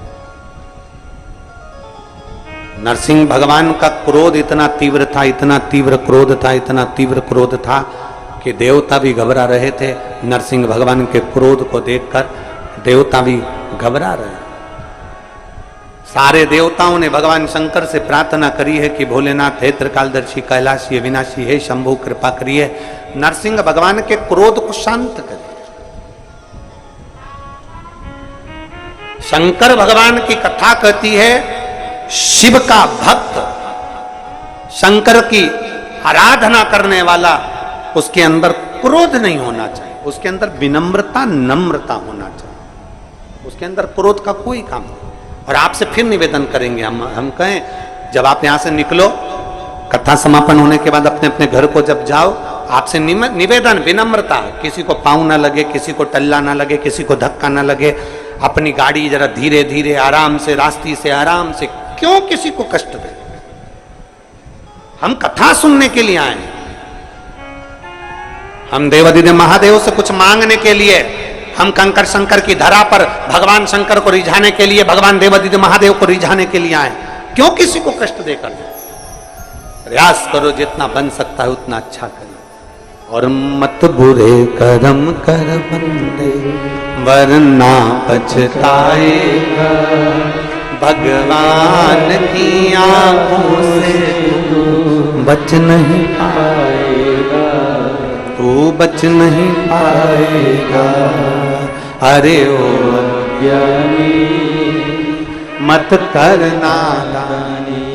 नरसिंह भगवान का क्रोध इतना तीव्र था, इतना तीव्र क्रोध था, इतना तीव्र क्रोध था कि देवता भी घबरा रहे थे। नरसिंह भगवान के क्रोध को देखकर देवता भी घबरा रहे। सारे देवताओं ने भगवान शंकर से प्रार्थना करी है कि भोलेनाथ हे त्रिकालदर्शी कैलाशी अविनाशी हे शंभु कृपा करिए, नरसिंह भगवान के क्रोध को शांत करिए। शंकर भगवान की कथा कहती है शिव का भक्त, शंकर की आराधना करने वाला, उसके अंदर क्रोध नहीं होना चाहिए, उसके अंदर विनम्रता नम्रता होना चाहिए, उसके अंदर क्रोध का कोई काम नहीं। और आपसे फिर निवेदन करेंगे हम कहें जब आप यहां से निकलो, कथा समापन होने के बाद अपने अपने घर को जब जाओ, आपसे निवेदन विनम्रता, किसी को पाँव ना लगे, किसी को टल्ला ना लगे, किसी को धक्का ना लगे, अपनी गाड़ी जरा धीरे धीरे आराम से, रास्ते से आराम से, क्यों किसी को कष्ट दे। हम कथा सुनने के लिए आए हैं, हम देवाधिदेव महादेव से कुछ मांगने के लिए, हम कंकर शंकर की धरा पर भगवान शंकर को रिझाने के लिए, भगवान देवाधिदेव महादेव को रिझाने के लिए आए, क्यों किसी को कष्ट देकर। प्रयास करो जितना बन सकता है उतना अच्छा करो, और मत बुरे कर्म कर बंदे वरना पछताएगा, भगवान की आंखों से बच नहीं पाएगा, तू बच नहीं पाएगा। अरे ओ ज्ञानी मत करना दानी,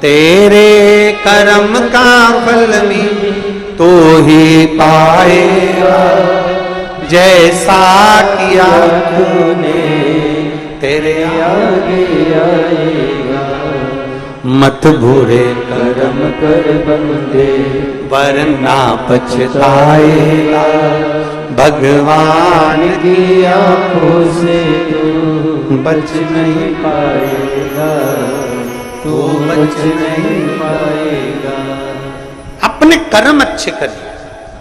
तेरे कर्म का फल भी तो ही पाएगा, जैसा किया तूने तेरे आगे आएगा। मत बुरे कर्म कर बंदे वरना पछताएगा, भगवान की आंखों से तू बच नहीं पाएगा, तू बच नहीं पाएगा। अपने कर्म अच्छे करिए,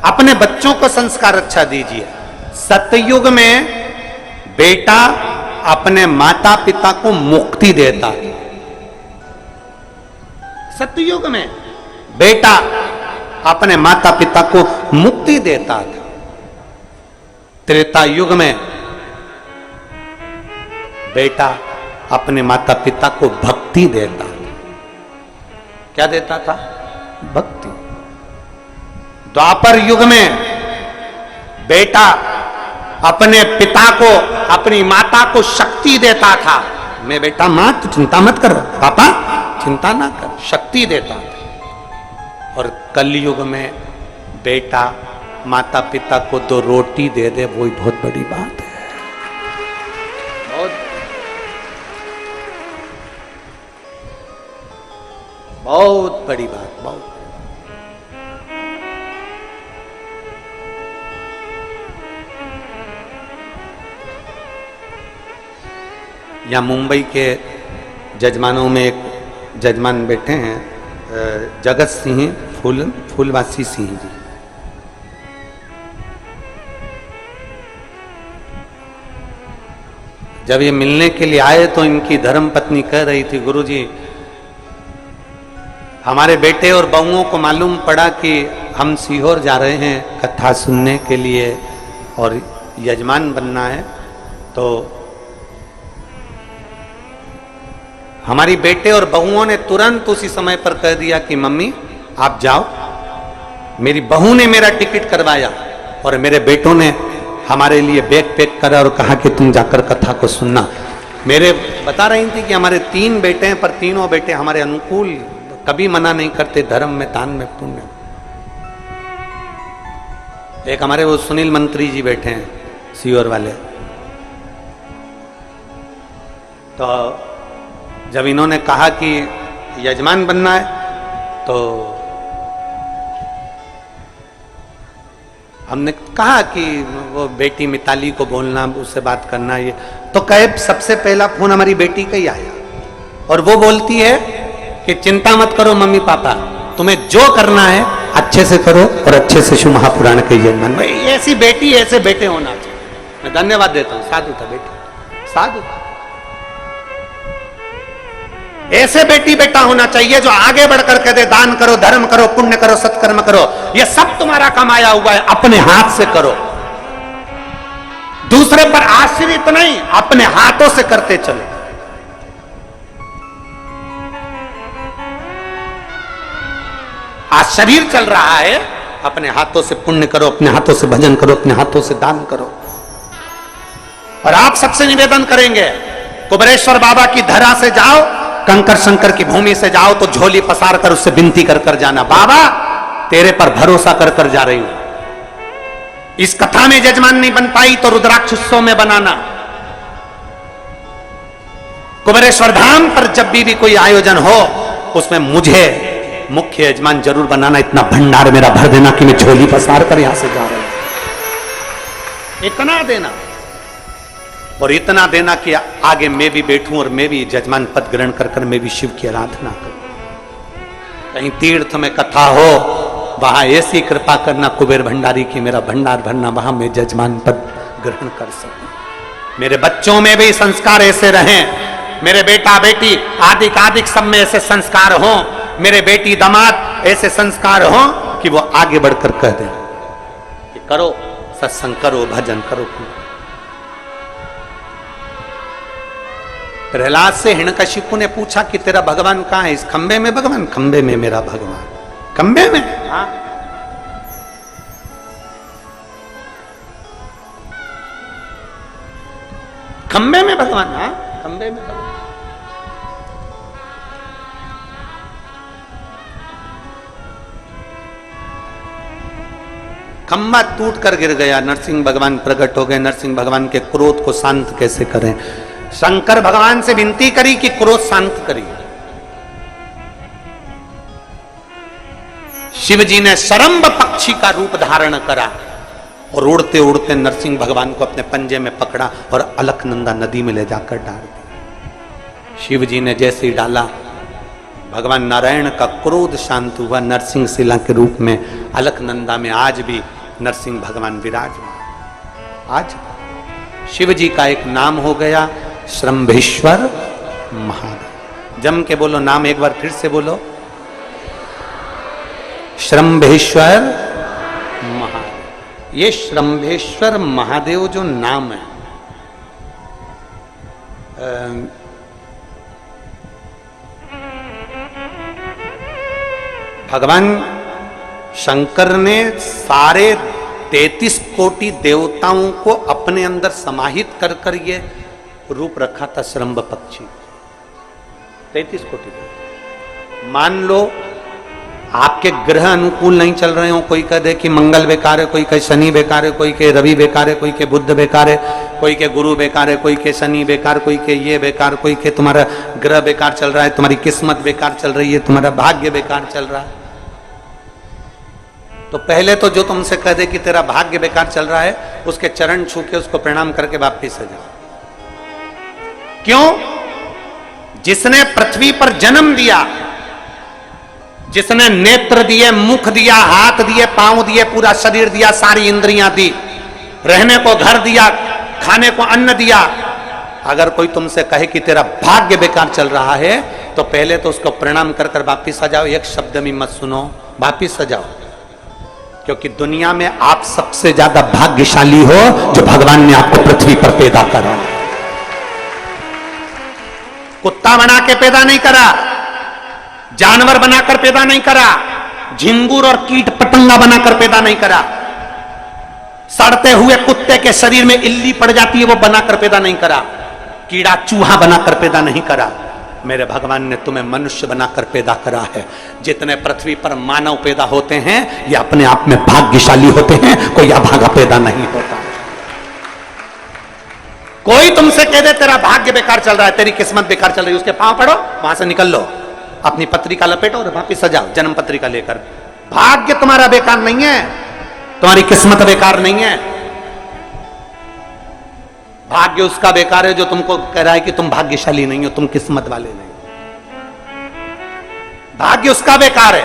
अपने बच्चों को संस्कार अच्छा दीजिए। सतयुग में बेटा अपने माता पिता को मुक्ति देता है, सतयुग में बेटा अपने माता पिता को मुक्ति देता था। त्रेता युग में बेटा अपने माता पिता को भक्ति देता था। क्या देता था? भक्ति। द्वापर युग में बेटा अपने पिता को, अपनी माता को शक्ति देता था। मैं बेटा मां तू चिंता मत कर, पापा चिंता ना कर, शक्ति देता था। और कलयुग में बेटा माता पिता को 2 रोटी दे दे, वो ही बहुत बड़ी बात है। बहुत बड़ी बात, बहुत। या मुंबई के जजमानों में एक जजमान बैठे हैं, जगत सिंह फूलवासी सिंह जी। जब ये मिलने के लिए आए तो इनकी धर्मपत्नी कह रही थी, गुरुजी हमारे बेटे और बहुओं को मालूम पड़ा कि हम सीहोर जा रहे हैं कथा सुनने के लिए और यजमान बनना है, तो हमारी बेटे और बहुओं ने तुरंत उसी समय पर कह दिया कि मम्मी आप जाओ। मेरी बहू ने मेरा टिकट करवाया और मेरे बेटों ने हमारे लिए बैग पैक करा और कहा कि तुम जाकर कथा को सुनना। मेरे बता रही थी कि हमारे 3 बेटे हैं, पर तीनों बेटे हमारे अनुकूल, कभी मना नहीं करते, धर्म में दान में पुण्य। एक हमारे वो सुनील मंत्री जी बैठे हैं सीहोर वाले, तो जब इन्होंने कहा कि यजमान बनना है तो हमने कहा कि वो बेटी मिताली को बोलना, उससे बात करना, ये तो कहे सबसे पहला फोन हमारी बेटी का ही आया और वो बोलती है कि चिंता मत करो मम्मी पापा, तुम्हें जो करना है अच्छे से करो और अच्छे से शिव महापुराण के यजमान। ऐसी बेटी ऐसे बेटे होना चाहिए। मैं धन्यवाद देता हूँ, साधु था बेटी, साधु था। ऐसे बेटी बेटा होना चाहिए जो आगे बढ़कर कह दे दान करो, धर्म करो, पुण्य करो, सत्कर्म करो, ये सब तुम्हारा कमाया हुआ है, अपने हाथ से करो, दूसरे पर आश्रित नहीं, अपने हाथों से करते चलो। आज शरीर चल रहा है, अपने हाथों से पुण्य करो, अपने हाथों से भजन करो, अपने हाथों से दान करो। और आप सबसे निवेदन करेंगे, कुबेरेश्वर बाबा की धरा से जाओ, कंकर शंकर की भूमि से जाओ तो झोली पसार कर उससे विनती कर कर जाना, बाबा तेरे पर भरोसा कर कर जा रही हूं। इस कथा में यजमान नहीं बन पाई तो रुद्राक्ष उत्सव में बनाना। कुबेरेश्वर धाम पर जब भी कोई आयोजन हो उसमें मुझे मुख्य यजमान जरूर बनाना। इतना भंडार मेरा भर देना कि मैं झोली पसार कर यहां से जा रहा हूं। इतना देना और इतना देना कि आगे मैं भी बैठूं और मैं भी यजमान पद ग्रहण कर कर मैं भी शिव की आराधना करूं। कहीं तीर्थ में कथा हो वहां ऐसी कृपा करना कुबेर भंडारी की मेरा भंडार भरना, वहां मैं यजमान पद ग्रहण कर सकूं। मेरे बच्चों में भी संस्कार ऐसे रहें, मेरे बेटा बेटी आदिक आदिक सब में ऐसे संस्कार हों, मेरे बेटी दामाद ऐसे संस्कार हों कि वो आगे बढ़कर कह दें कि करो सत्संग, करो भजन, करो। प्रहलाद से हिरण्यकशिपु ने पूछा कि तेरा भगवान कहां है? इस खंबे में भगवान? खंबे में मेरा भगवान। खंबे में? हाँ। खंबे में भगवान? हाँ, खंबे में भगवान। खंबा टूट कर गिर गया, नरसिंह भगवान प्रकट हो गए। नरसिंह भगवान के क्रोध को शांत कैसे करें? शंकर भगवान से विनती करी कि क्रोध शांत करी। शिव जी ने शरंब पक्षी का रूप धारण करा और उड़ते उड़ते नरसिंह भगवान को अपने पंजे में पकड़ा और अलकनंदा नदी में ले जाकर डाल दिया। शिव जी ने जैसे ही डाला, भगवान नारायण का क्रोध शांत हुआ। नरसिंह शिला के रूप में अलकनंदा में आज भी नरसिंह भगवान विराजमान। आज शिव जी का एक नाम हो गया श्रंभेश्वर महादेव। जम के बोलो नाम एक बार फिर से बोलो, श्रंभेश्वर महादेव। ये श्रंभेश्वर महादेव जो नाम है, भगवान शंकर ने सारे 33 कोटि देवताओं को अपने अंदर समाहित कर कर ये रूप रखा था श्रंभ पक्षी। 33 कोटि देवता। मान लो आपके ग्रह अनुकूल नहीं चल रहे हो, कोई कह दे कि मंगल बेकार है, कोई कहे शनि बेकार है, कोई के रवि बेकार है, कोई के बुध बेकार है, कोई के गुरु बेकार है, कोई के शनि बेकार, कोई के ये बेकार, कोई के तुम्हारा ग्रह बेकार चल रहा है, तुम्हारी किस्मत बेकार चल रही है, तुम्हारा भाग्य बेकार चल रहा है। तो पहले तो जो तुमसे कह दे कि तेरा भाग्य बेकार चल रहा है, उसके चरण छू के उसको प्रणाम करके वापिस आ जाओ। क्यों? जिसने पृथ्वी पर जन्म दिया, जिसने नेत्र दिए, मुख दिया, हाथ दिए, पांव दिए, पूरा शरीर दिया, सारी इंद्रियां दी, रहने को घर दिया, खाने को अन्न दिया, अगर कोई तुमसे कहे कि तेरा भाग्य बेकार चल रहा है तो पहले तो उसको प्रणाम कर कर वापिस आ जाओ। एक शब्द भी मत सुनो, वापिस आ जाओ। क्योंकि दुनिया में आप सबसे ज्यादा भाग्यशाली हो जो भगवान ने आपको पृथ्वी पर पैदा करा। कुत्ता बना के पैदा नहीं करा, जानवर बनाकर पैदा नहीं करा, झिंगुर और कीट पतंगा बनाकर पैदा नहीं करा, सड़ते हुए कुत्ते के शरीर में इल्ली पड़ जाती है वो बनाकर पैदा नहीं करा, कीड़ा चूहा बनाकर पैदा नहीं करा। मेरे भगवान ने तुम्हें मनुष्य बनाकर पैदा करा है। जितने पृथ्वी पर मानव पैदा होते हैं ये अपने आप में भाग्यशाली होते हैं, कोई अभागा पैदा नहीं होता। कोई तुमसे कह दे तेरा भाग्य बेकार चल रहा है, तेरी किस्मत बेकार चल रही है, उसके पांव पड़ो, वहां से निकल लो, अपनी पत्रिका लपेटो और वापिस सजाओ जन्म पत्रिका लेकर। भाग्य तुम्हारा बेकार नहीं है, तुम्हारी किस्मत बेकार नहीं है। भाग्य उसका बेकार है जो तुमको कह रहा है कि तुम भाग्यशाली नहीं हो, तुम किस्मत वाले नहीं। भाग्य उसका बेकार है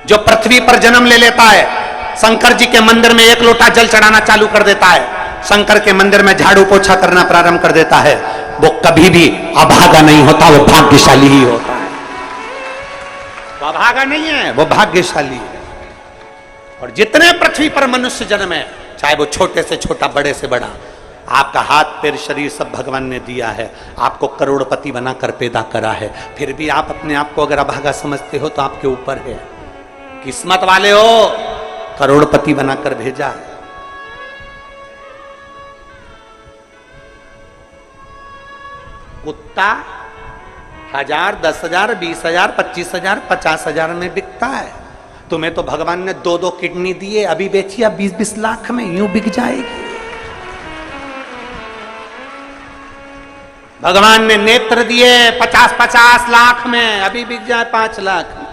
जो पृथ्वी पर जन्म ले लेता है, शंकर जी के मंदिर में 1 लोटा जल चढ़ाना चालू कर देता है, शंकर के मंदिर में झाड़ू पोछा करना प्रारंभ कर देता है, वो कभी भी अभागा नहीं होता, वो भाग्यशाली ही होता है। वो अभागा नहीं है, वो भाग्यशाली है। और जितने पृथ्वी पर मनुष्य जन्म है, चाहे वो छोटे से छोटा, बड़े से बड़ा, आपका हाथ पैर शरीर सब भगवान ने दिया है, आपको करोड़पति बनाकर पैदा करा है, फिर भी आप अपने आप को अगर अभागा समझते हो तो आपके ऊपर है। किस्मत वाले हो, करोड़पति बनाकर भेजा है। कुत्ता 1000, 10,000, 20,000, 25,000, 50,000 में बिकता है। तुम्हें तो भगवान ने 2-2 किडनी दिए, अभी बेची, अब 20-20 लाख में यूं बिक जाएगी। भगवान ने नेत्र दिए 50-50 लाख में, अभी बिक जाए 5 लाख में।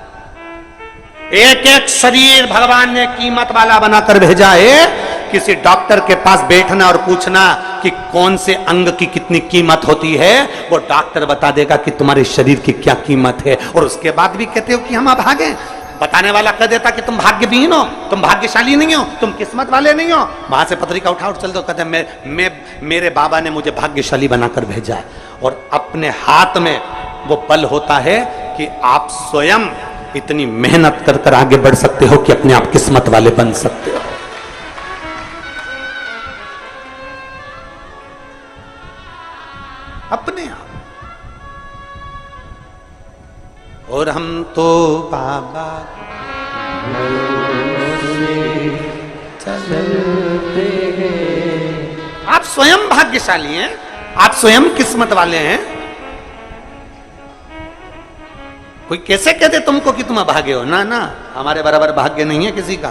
एक एक शरीर भगवान ने कीमत वाला बनाकर भेजा है। किसी डॉक्टर के पास बैठना और पूछना कि कौन से अंग की कितनी कीमत होती है, वो डॉक्टर बता देगा कि तुम्हारे शरीर की क्या कीमत है। और उसके बाद भी कहते हो कि हम अभागे। बताने वाला कह देता कि तुम भाग्यहीन हो, तुम भाग्यशाली नहीं हो, तुम किस्मत वाले नहीं हो। वहां से पत्रिका उठा चल दो, कहते मेरे बाबा ने मुझे भाग्यशाली बनाकर भेजा है। और अपने हाथ में वो बल होता है कि आप स्वयं इतनी मेहनत कर कर आगे बढ़ सकते हो कि अपने आप किस्मत वाले बन सकते हो। अपने आप। और हम तो बाबा चलते हैं। आप स्वयं भाग्यशाली हैं, आप स्वयं किस्मत वाले हैं। कोई कैसे कहते तुमको कि तुम अभागे हो? ना ना, हमारे बराबर भाग्य नहीं है किसी का।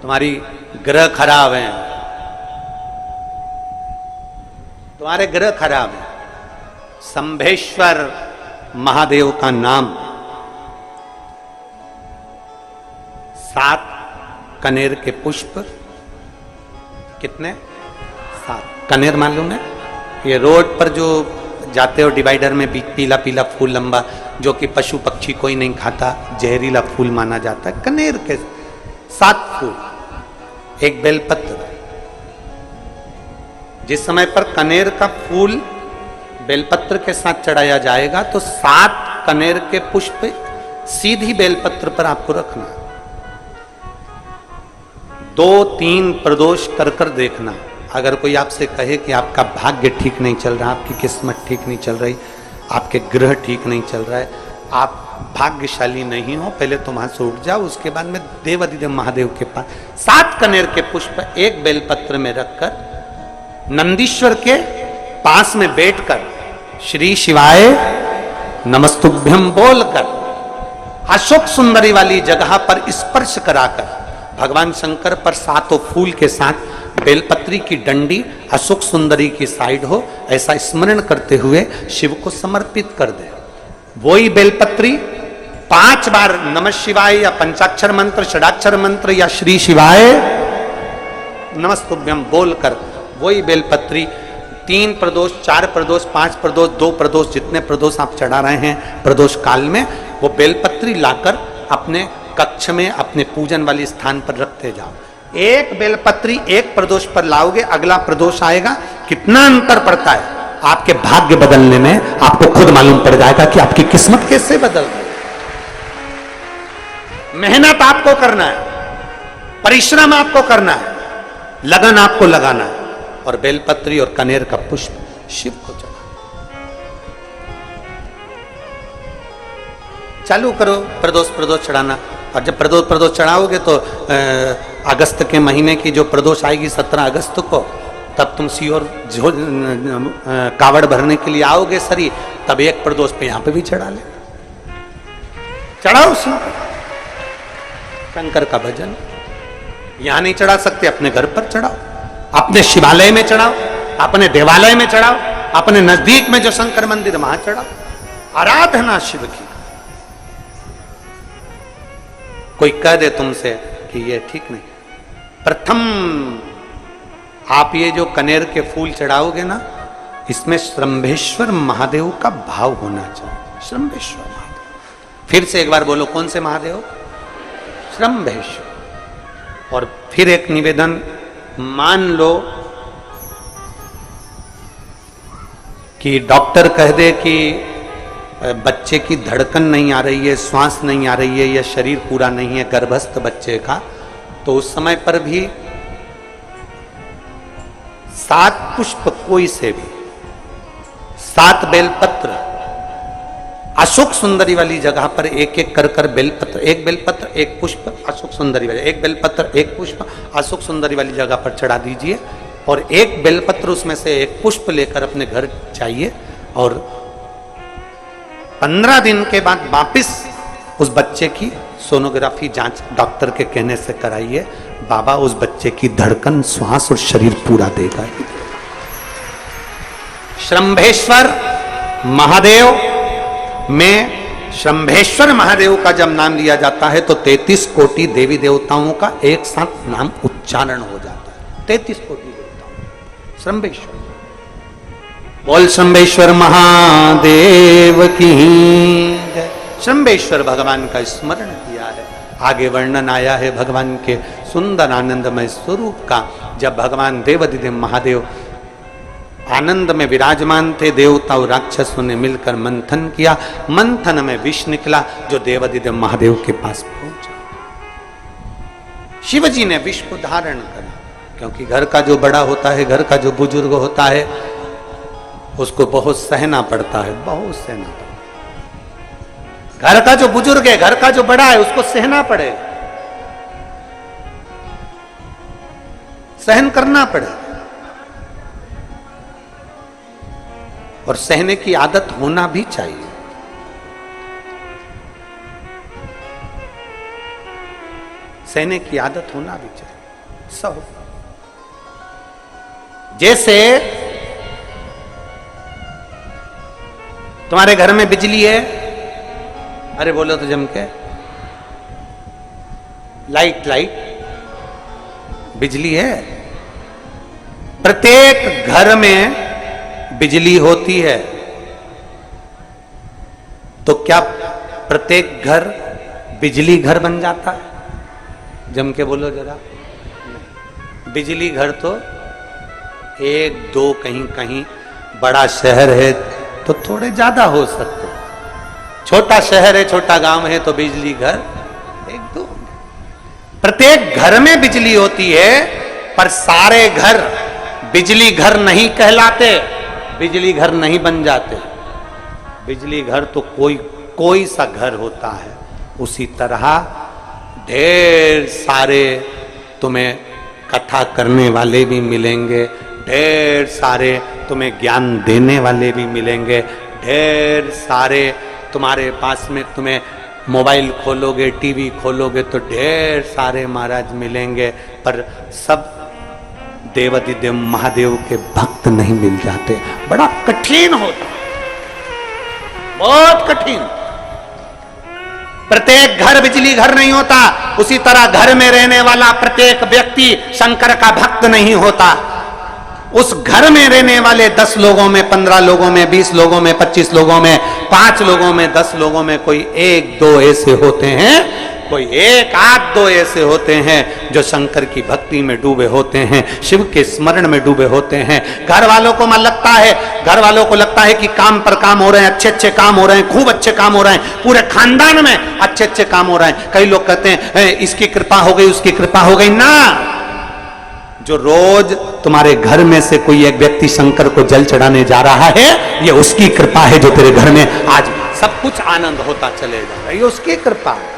तुम्हारी ग्रह खराब है, तुम्हारे ग्रह खराब है। संभेश्वर महादेव का नाम 7 कनेर के पुष्प, कितने? 7 कनेर मालूम है? ये रोड पर जो जाते हो डिवाइडर में पीला पीला फूल लंबा, जो कि पशु पक्षी कोई नहीं खाता, जहरीला फूल माना जाता है। कनेर के 7 फूल, एक बेलपत्र। जिस समय पर कनेर का फूल बेलपत्र के साथ चढ़ाया जाएगा तो 7 कनेर के पुष्प सीधी बेलपत्र पर आपको रखना। 2-3 प्रदोष कर कर देखना। अगर कोई आपसे कहे कि आपका भाग्य ठीक नहीं चल रहा, आपकी किस्मत ठीक नहीं चल रही, आपके ग्रह ठीक नहीं चल रहा है, आप भाग्यशाली नहीं हो, पहले तो वहां से उठ जाओ। उसके बाद में देवाधिदेव महादेव के पास 7 कनेर के पुष्प एक बेलपत्र में रखकर नंदीश्वर के पास में बैठकर श्री शिवाय नमस्तुभ्यम बोलकर अशोक सुंदरी वाली जगह पर स्पर्श कराकर भगवान शंकर पर 7 फूल के साथ बेलपत्री की डंडी अशोक सुंदरी की साइड हो, ऐसा स्मरण करते हुए शिव को समर्पित कर दे। वही बेलपत्री 5 बार नमः शिवाय या पंचाक्षर मंत्र, षडाक्षर मंत्र या श्री शिवाय नमस्तुभ्यम बोलकर वही बेलपत्री 3 प्रदोष, 4 प्रदोष, 5 प्रदोष, 2 प्रदोष, जितने प्रदोष आप चढ़ा रहे हैं प्रदोष काल में, वो बेलपत्री लाकर अपने कक्ष में अपने पूजन वाले स्थान पर रखते जाओ। एक बेलपत्री एक प्रदोष पर लाओगे, अगला प्रदोष आएगा, कितना अंतर पड़ता है। आपके भाग्य बदलने में आपको खुद मालूम पड़ जाएगा कि आपकी किस्मत कैसे बदल गई। मेहनत आपको करना है, परिश्रम आपको करना है, लगन आपको लगाना है, और बेलपत्री और कनेर का पुष्प शिव को चढ़ा। चालू करो प्रदोष चढ़ाना। और जब प्रदोष चढ़ाओगे तो अगस्त के महीने की जो प्रदोष आएगी 17 अगस्त को, तब तुम सीहोर कावड़ भरने के लिए आओगे सरी, तब एक प्रदोष पे यहां पे भी चढ़ा ले, चढ़ाओ शंकर का भजन। यहां नहीं चढ़ा सकते, अपने घर पर चढ़ाओ, अपने शिवालय में चढ़ाओ, अपने देवालय में चढ़ाओ, अपने नजदीक में जो शंकर मंदिर वहां चढ़ाओ। आराधना शिव की। कोई कह दे तुमसे कि ये ठीक नहीं, प्रथम आप ये जो कनेर के फूल चढ़ाओगे ना, इसमें श्रंभेश्वर महादेव का भाव होना चाहिए। श्रंभेश्वर महादेव, फिर से एक बार बोलो, कौन से महादेव? श्रंभेश्वर। और फिर एक निवेदन, मान लो कि डॉक्टर कह दे कि बच्चे की धड़कन नहीं आ रही है, श्वास नहीं आ रही है, या शरीर पूरा नहीं है गर्भस्थ बच्चे का, तो उस समय पर भी 7 पुष्प कोई से भी, 7 बेलपत्र अशोक सुंदरी वाली जगह पर एक एक कर बेलपत्र, एक बेलपत्र एक पुष्प अशोक सुंदरी वाली, एक बेलपत्र एक पुष्प अशोक सुंदरी वाली जगह पर चढ़ा दीजिए और एक बेलपत्र उसमें से एक पुष्प लेकर अपने घर जाइए और 15 दिन के बाद वापिस उस बच्चे की सोनोग्राफी जांच डॉक्टर के कहने से कराइए। बाबा उस बच्चे की धड़कन, श्वास और शरीर पूरा देगा। श्रंभेश्वर महादेव में श्रंभेश्वर महादेव का जब नाम लिया जाता है तो 33 कोटि देवी देवताओं का एक साथ नाम उच्चारण हो जाता है। 33 कोटि देवताओं श्रंभेश्वर। बोल श्रंभेश्वर महादेव की जय। श्रंभेश्वर भगवान का स्मरण किया है। आगे वर्णन आया है भगवान के सुंदर आनंदमय स्वरूप का। जब भगवान देवाधिदेव महादेव आनंद में विराजमान थे, देवता और राक्षसों ने मिलकर मंथन किया। मंथन में विष निकला जो देवाधिदेव महादेव के पास पहुंचा। शिव जी ने विष को धारण करा, क्योंकि घर का जो बड़ा होता है, घर का जो बुजुर्ग होता है, उसको बहुत सहना पड़ता है, बहुत सहना पड़ता है। घर का जो बुजुर्ग है, घर का जो बड़ा है, उसको सहना पड़े, सहन करना पड़े। और सहने की आदत होना भी चाहिए। सहने की आदत होना भी चाहिए सब। जैसे तुम्हारे घर में बिजली है, अरे बोलो तो जम के, लाइट बिजली है। प्रत्येक घर में बिजली होती है, तो क्या प्रत्येक घर बिजली घर बन जाता है? जम के बोलो जरा। बिजली घर तो एक दो, कहीं कहीं बड़ा शहर है तो थोड़े ज्यादा हो सकते, छोटा शहर है, छोटा गांव है तो बिजली घर एक दो। प्रत्येक घर में बिजली होती है, पर सारे घर बिजली घर नहीं कहलाते, बिजली घर नहीं बन जाते। बिजली घर तो कोई सा घर होता है। उसी तरह ढेर सारे तुम्हें कथा करने वाले भी मिलेंगे, ढेर सारे तुम्हें ज्ञान देने वाले भी मिलेंगे, ढेर सारे तुम्हारे पास में, तुम्हें मोबाइल खोलोगे, टीवी खोलोगे तो ढेर सारे महाराज मिलेंगे, पर सब देवाधिदेव महादेव के भक्त नहीं मिल जाते। बड़ा कठिन होता, बहुत कठिन। प्रत्येक घर बिजली घर नहीं होता। उसी तरह घर में रहने वाला प्रत्येक व्यक्ति शंकर का भक्त नहीं होता। उस घर में रहने वाले 10 लोगों में, 15 लोगों में, 20 लोगों में, 25 लोगों में, 5 लोगों में, 10 लोगों में कोई 1-2 ऐसे होते हैं, कोई 1-8-2 ऐसे होते हैं जो शंकर की भक्ति में डूबे होते हैं, शिव के स्मरण में डूबे होते हैं। घर वालों को लगता है कि काम पर काम हो रहे हैं, अच्छे काम हो रहे हैं, खूब अच्छे काम हो रहे हैं, पूरे खानदान में अच्छे काम हो रहे हैं। कई लोग कहते हैं इसकी कृपा हो गई, उसकी कृपा हो गई ना। जो रोज तुम्हारे घर में से कोई एक व्यक्ति शंकर को जल चढ़ाने जा रहा है, ये उसकी कृपा है जो तेरे घर में आज सब कुछ आनंद होता चले जा रहा है, ये उसकी कृपा है।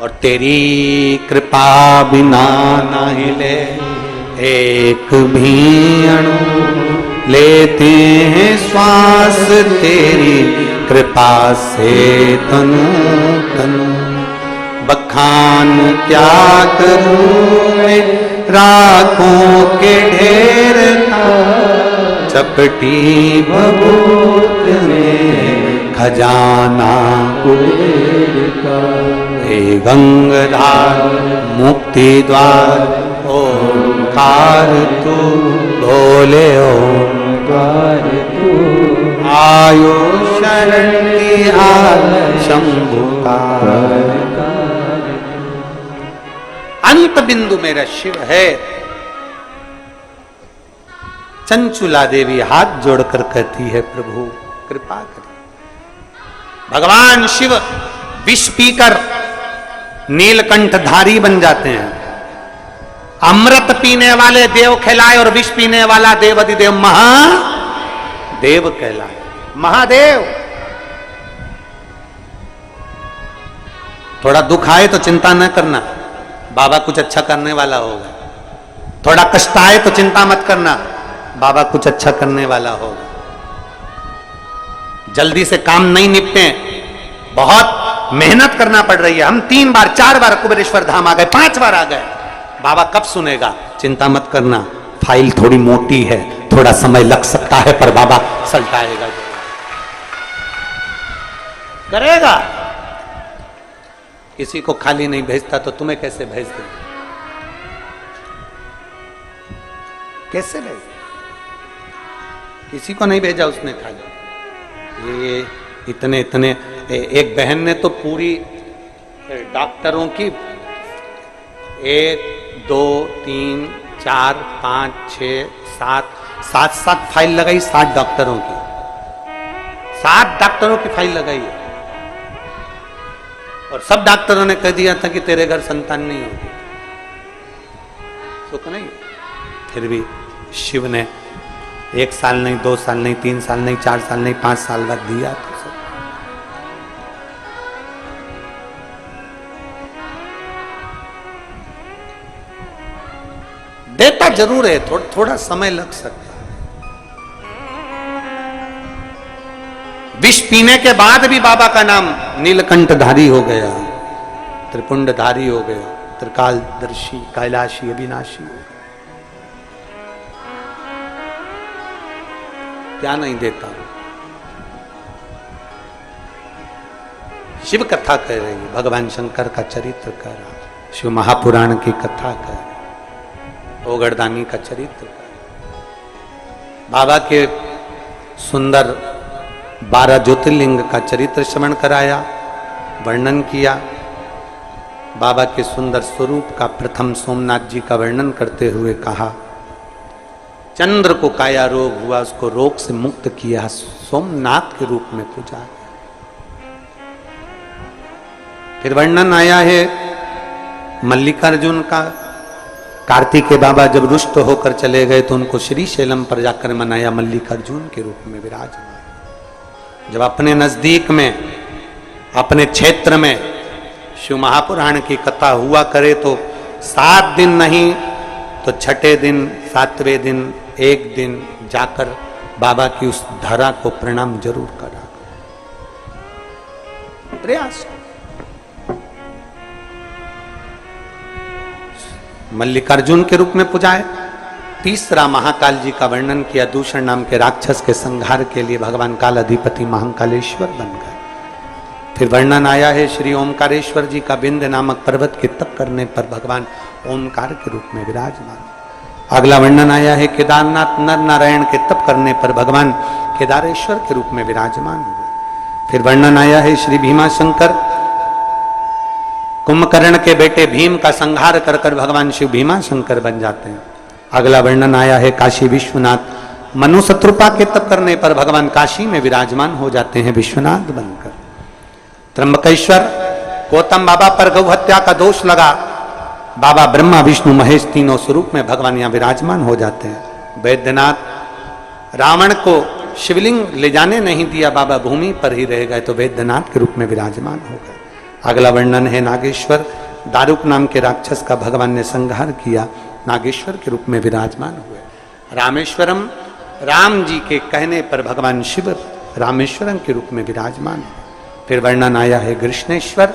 और तेरी कृपा बिना ना हिले एक भी अणु, लेते हैं श्वास तेरी कृपा से तनु तनु। बखान क्या करूं मैं राखों के ढेर का, चपटी भभूत में खजाना कुबेर का। हे गंगाधार मुक्ति द्वार ओंकार तू, बोले ओंकार तू। आयो शरण की हार शंभु का। अंत बिंदु मेरा शिव है। चंचुला देवी हाथ जोड़कर कहती है प्रभु कृपा करें। भगवान शिव विष पीकर नीलकंठधारी बन जाते हैं। अमृत पीने वाले देव कहलाए और विष पीने वाला देवाधिदेव महादेव कहलाए। महादेव। थोड़ा दुख आए तो चिंता न करना, बाबा कुछ अच्छा करने वाला होगा। थोड़ा कष्ट आए तो चिंता मत करना, बाबा कुछ अच्छा करने वाला होगा। जल्दी से काम नहीं निपटे, बहुत मेहनत करना पड़ रही है। हम 3 बार 4 बार कुबेरेश्वर धाम आ गए, 5 बार आ गए, बाबा कब सुनेगा? चिंता मत करना, फाइल थोड़ी मोटी है, थोड़ा समय लग सकता है, पर बाबा सल्टाएगा, करेगा। किसी को खाली नहीं भेजता तो तुम्हें कैसे भेज दे? कैसे भेज? किसी को नहीं भेजा उसने खाली। ये इतने इतने, एक बहन ने तो पूरी डॉक्टरों की 1 2 3 4 5 6 7 फाइल लगाई, 7 डॉक्टरों की, 7 डॉक्टरों की फाइल लगाई है। और सब डॉक्टरों ने कह दिया था कि तेरे घर संतान नहीं होगी, सुख नहीं। फिर भी शिव ने 1 साल नहीं, 2 साल नहीं, 3 साल नहीं, 4 साल नहीं, 5 साल बाद दिया। तो सब देता जरूर है, थोड़ा समय लग सकता है। विष पीने के बाद भी बाबा का नाम नीलकंठधारी हो गया, त्रिपुंडधारी हो गया, त्रिकालदर्शी, कैलाशी, अविनाशी हो गया। क्या नहीं देता? शिव कथा कह रही है, भगवान शंकर का चरित्र कह रहा है, शिव महापुराण की कथा कह रहा है, ओगरदानी का चरित्र कह रहा है। बाबा के सुंदर 12 ज्योतिर्लिंग का चरित्र श्रवण कराया, वर्णन किया। बाबा के सुंदर स्वरूप का प्रथम सोमनाथ जी का वर्णन करते हुए कहा, चंद्र को काया रोग हुआ, उसको रोग से मुक्त किया, सोमनाथ के रूप में पूजा। फिर वर्णन आया है मल्लिकार्जुन का। कार्तिकेय बाबा जब रुष्ट होकर चले गए तो उनको श्रीशैलम पर जाकर मनाया, मल्लिकार्जुन के रूप में विराजमान। जब अपने नजदीक में, अपने क्षेत्र में शिव महापुराण की कथा हुआ करे तो 7 दिन नहीं तो 6ठे दिन, 7वें दिन, 1 दिन जाकर बाबा की उस धरा को प्रणाम जरूर करा, प्रयास। मल्लिकार्जुन के रूप में पूजाए। तीसरा महाकाल जी का वर्णन किया, दूषण नाम के राक्षस के संहार के लिए भगवान काल अधिपति महाकालेश्वर बन गए। फिर वर्णन आया है श्री ओमकारेश्वर जी का, विंध नामक पर्वत के तप करने पर भगवान ओमकार के रूप में विराजमान। अगला वर्णन आया है केदारनाथ नर नारायण के तप करने पर भगवान केदारेश्वर के रूप में विराजमान हुए। फिर वर्णन आया है श्री भीमाशंकर, कुंभकर्ण के बेटे भीम का संहार कर कर भगवान शिव भीमाशंकर बन जाते हैं। अगला वर्णन आया है काशी विश्वनाथ, मनु शत्रुपा के तप करने पर भगवान काशी में विराजमान हो जाते हैं विश्वनाथ बनकर। त्र्यंबकेश्वर, गौतम बाबा पर गौ हत्या का दोष लगा, बाबा ब्रह्मा विष्णु महेश तीनों स्वरूप में भगवान यहाँ विराजमान हो जाते हैं। वैद्यनाथ, रावण को शिवलिंग ले जाने नहीं दिया, बाबा भूमि पर ही रह गए तो वैद्यनाथ के रूप में विराजमान हो गए। अगला वर्णन है नागेश्वर, दारुक नाम के राक्षस का भगवान ने संहार किया, नागेश्वर के रूप में विराजमान हुए। रामेश्वरम, राम जी के कहने पर भगवान शिव रामेश्वरम के रूप में विराजमान हुए। फिर वर्णन आया है कृष्णेश्वर,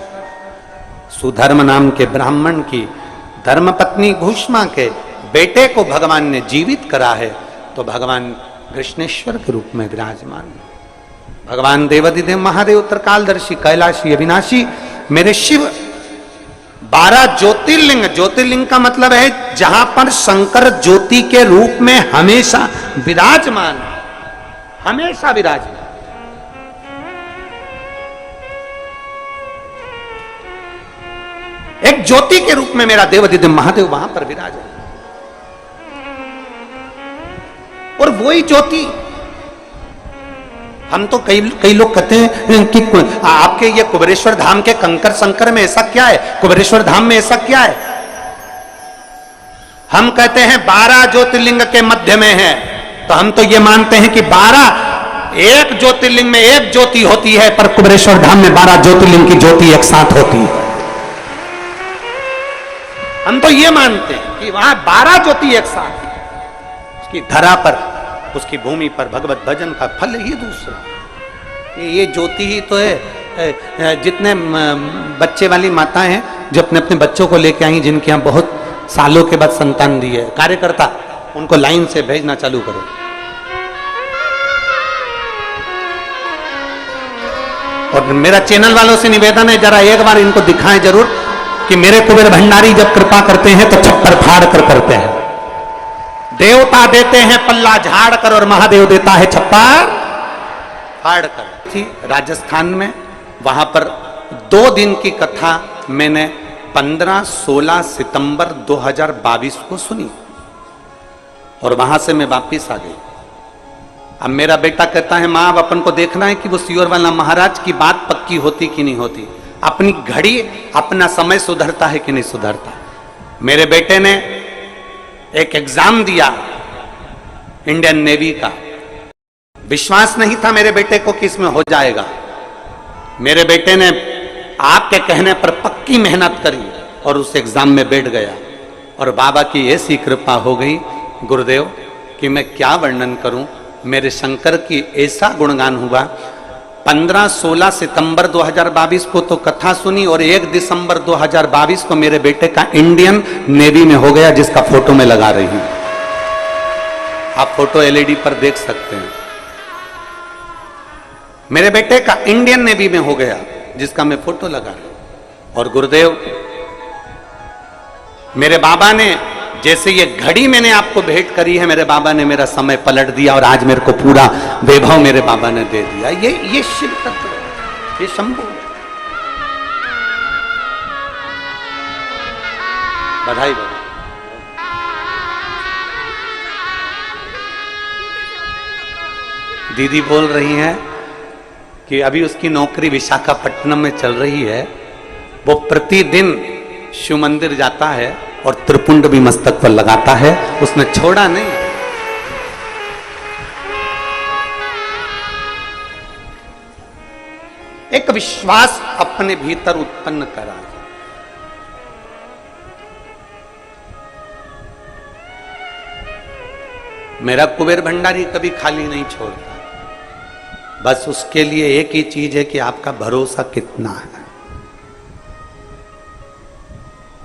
सुधर्म नाम के ब्राह्मण की धर्मपत्नी भूष्मा के बेटे को भगवान ने जीवित करा है तो भगवान कृष्णेश्वर के रूप में विराजमान। भगवान देवाधिदेव महादेव, त्रिकालदर्शी, कैलाशी, अविनाशी, मेरे शिव 12 ज्योतिर्लिंग। ज्योतिर्लिंग का मतलब है जहां पर शंकर ज्योति के रूप में हमेशा विराजमान, हमेशा विराजमान। एक ज्योति के रूप में मेरा देवाधिदेव महादेव वहां पर विराजमान। और वही ज्योति, हम तो कई लोग कहते हैं कि आपके ये कुबेरेश्वर धाम के कंकर संकर में ऐसा क्या है, कुबेरेश्वर धाम में ऐसा क्या है। हम कहते हैं 12 ज्योतिर्लिंग के मध्य में है, तो हम तो ये मानते हैं कि 12 एक ज्योतिर्लिंग में एक ज्योति होती है, पर कुबेरेश्वर धाम में 12 ज्योतिर्लिंग की ज्योति एक साथ होती है। हम तो ये मानते हैं कि वहां 12 ज्योति एक साथ, उसकी धरा पर, उसकी भूमि पर भगवत भजन का फल ही दूसरा। ये ज्योति ही तो है। जितने बच्चे वाली माताएं हैं जो अपने अपने बच्चों को लेके आई, जिनके यहाँ बहुत सालों के बाद संतान दी है, कार्यकर्ता, उनको लाइन से भेजना चालू करो। और मेरा चैनल वालों से निवेदन है, जरा एक बार इनको दिखाएं जरूर कि मेरे कुबेर भंडारी जब कृपा करते हैं तो छप्पर फाड़ कर करते हैं। देवता देते हैं पल्ला झाड़ कर और महादेव देता है छप्पर फाड़ कर। थी राजस्थान में, वहां पर 2 दिन की कथा मैंने 15-16 सितंबर 2022 को सुनी और वहां से मैं वापिस आ गई। अब मेरा बेटा कहता है, मां अब अपन को देखना है कि वो सियोर वाला महाराज की बात पक्की होती कि नहीं होती, अपनी घड़ी, अपना समय सुधरता है कि नहीं सुधरता। मेरे बेटे ने एक एग्जाम दिया इंडियन नेवी का, विश्वास नहीं था मेरे बेटे को कि इसमें हो जाएगा। मेरे बेटे ने आपके कहने पर पक्की मेहनत करी और उस एग्जाम में बैठ गया और बाबा की ऐसी कृपा हो गई गुरुदेव कि मैं क्या वर्णन करूं। मेरे शंकर की ऐसा गुणगान हुआ। 15-16 सितंबर 2022 को तो कथा सुनी और 1 दिसंबर 2022 को मेरे बेटे का इंडियन नेवी में हो गया, जिसका फोटो मैं लगा रही हूं। आप फोटो एलईडी पर देख सकते हैं। मेरे बेटे का इंडियन नेवी में हो गया, जिसका मैं फोटो लगा रहा हूं। और गुरुदेव, मेरे बाबा ने, जैसे ये घड़ी मैंने आपको भेंट करी है, मेरे बाबा ने मेरा समय पलट दिया और आज मेरे को पूरा वैभव मेरे बाबा ने दे दिया। ये शिव तत्व, ये शंभु। बधाई बधाई। दीदी बोल रही हैं कि अभी उसकी नौकरी विशाखापट्टनम में चल रही है। वो प्रतिदिन शिव मंदिर जाता है और त्रिपुंड भी मस्तक पर लगाता है, उसने छोड़ा नहीं। एक विश्वास अपने भीतर उत्पन्न करा। मेरा कुबेर भंडारी कभी खाली नहीं छोड़ता। बस उसके लिए एक ही चीज है कि आपका भरोसा कितना है।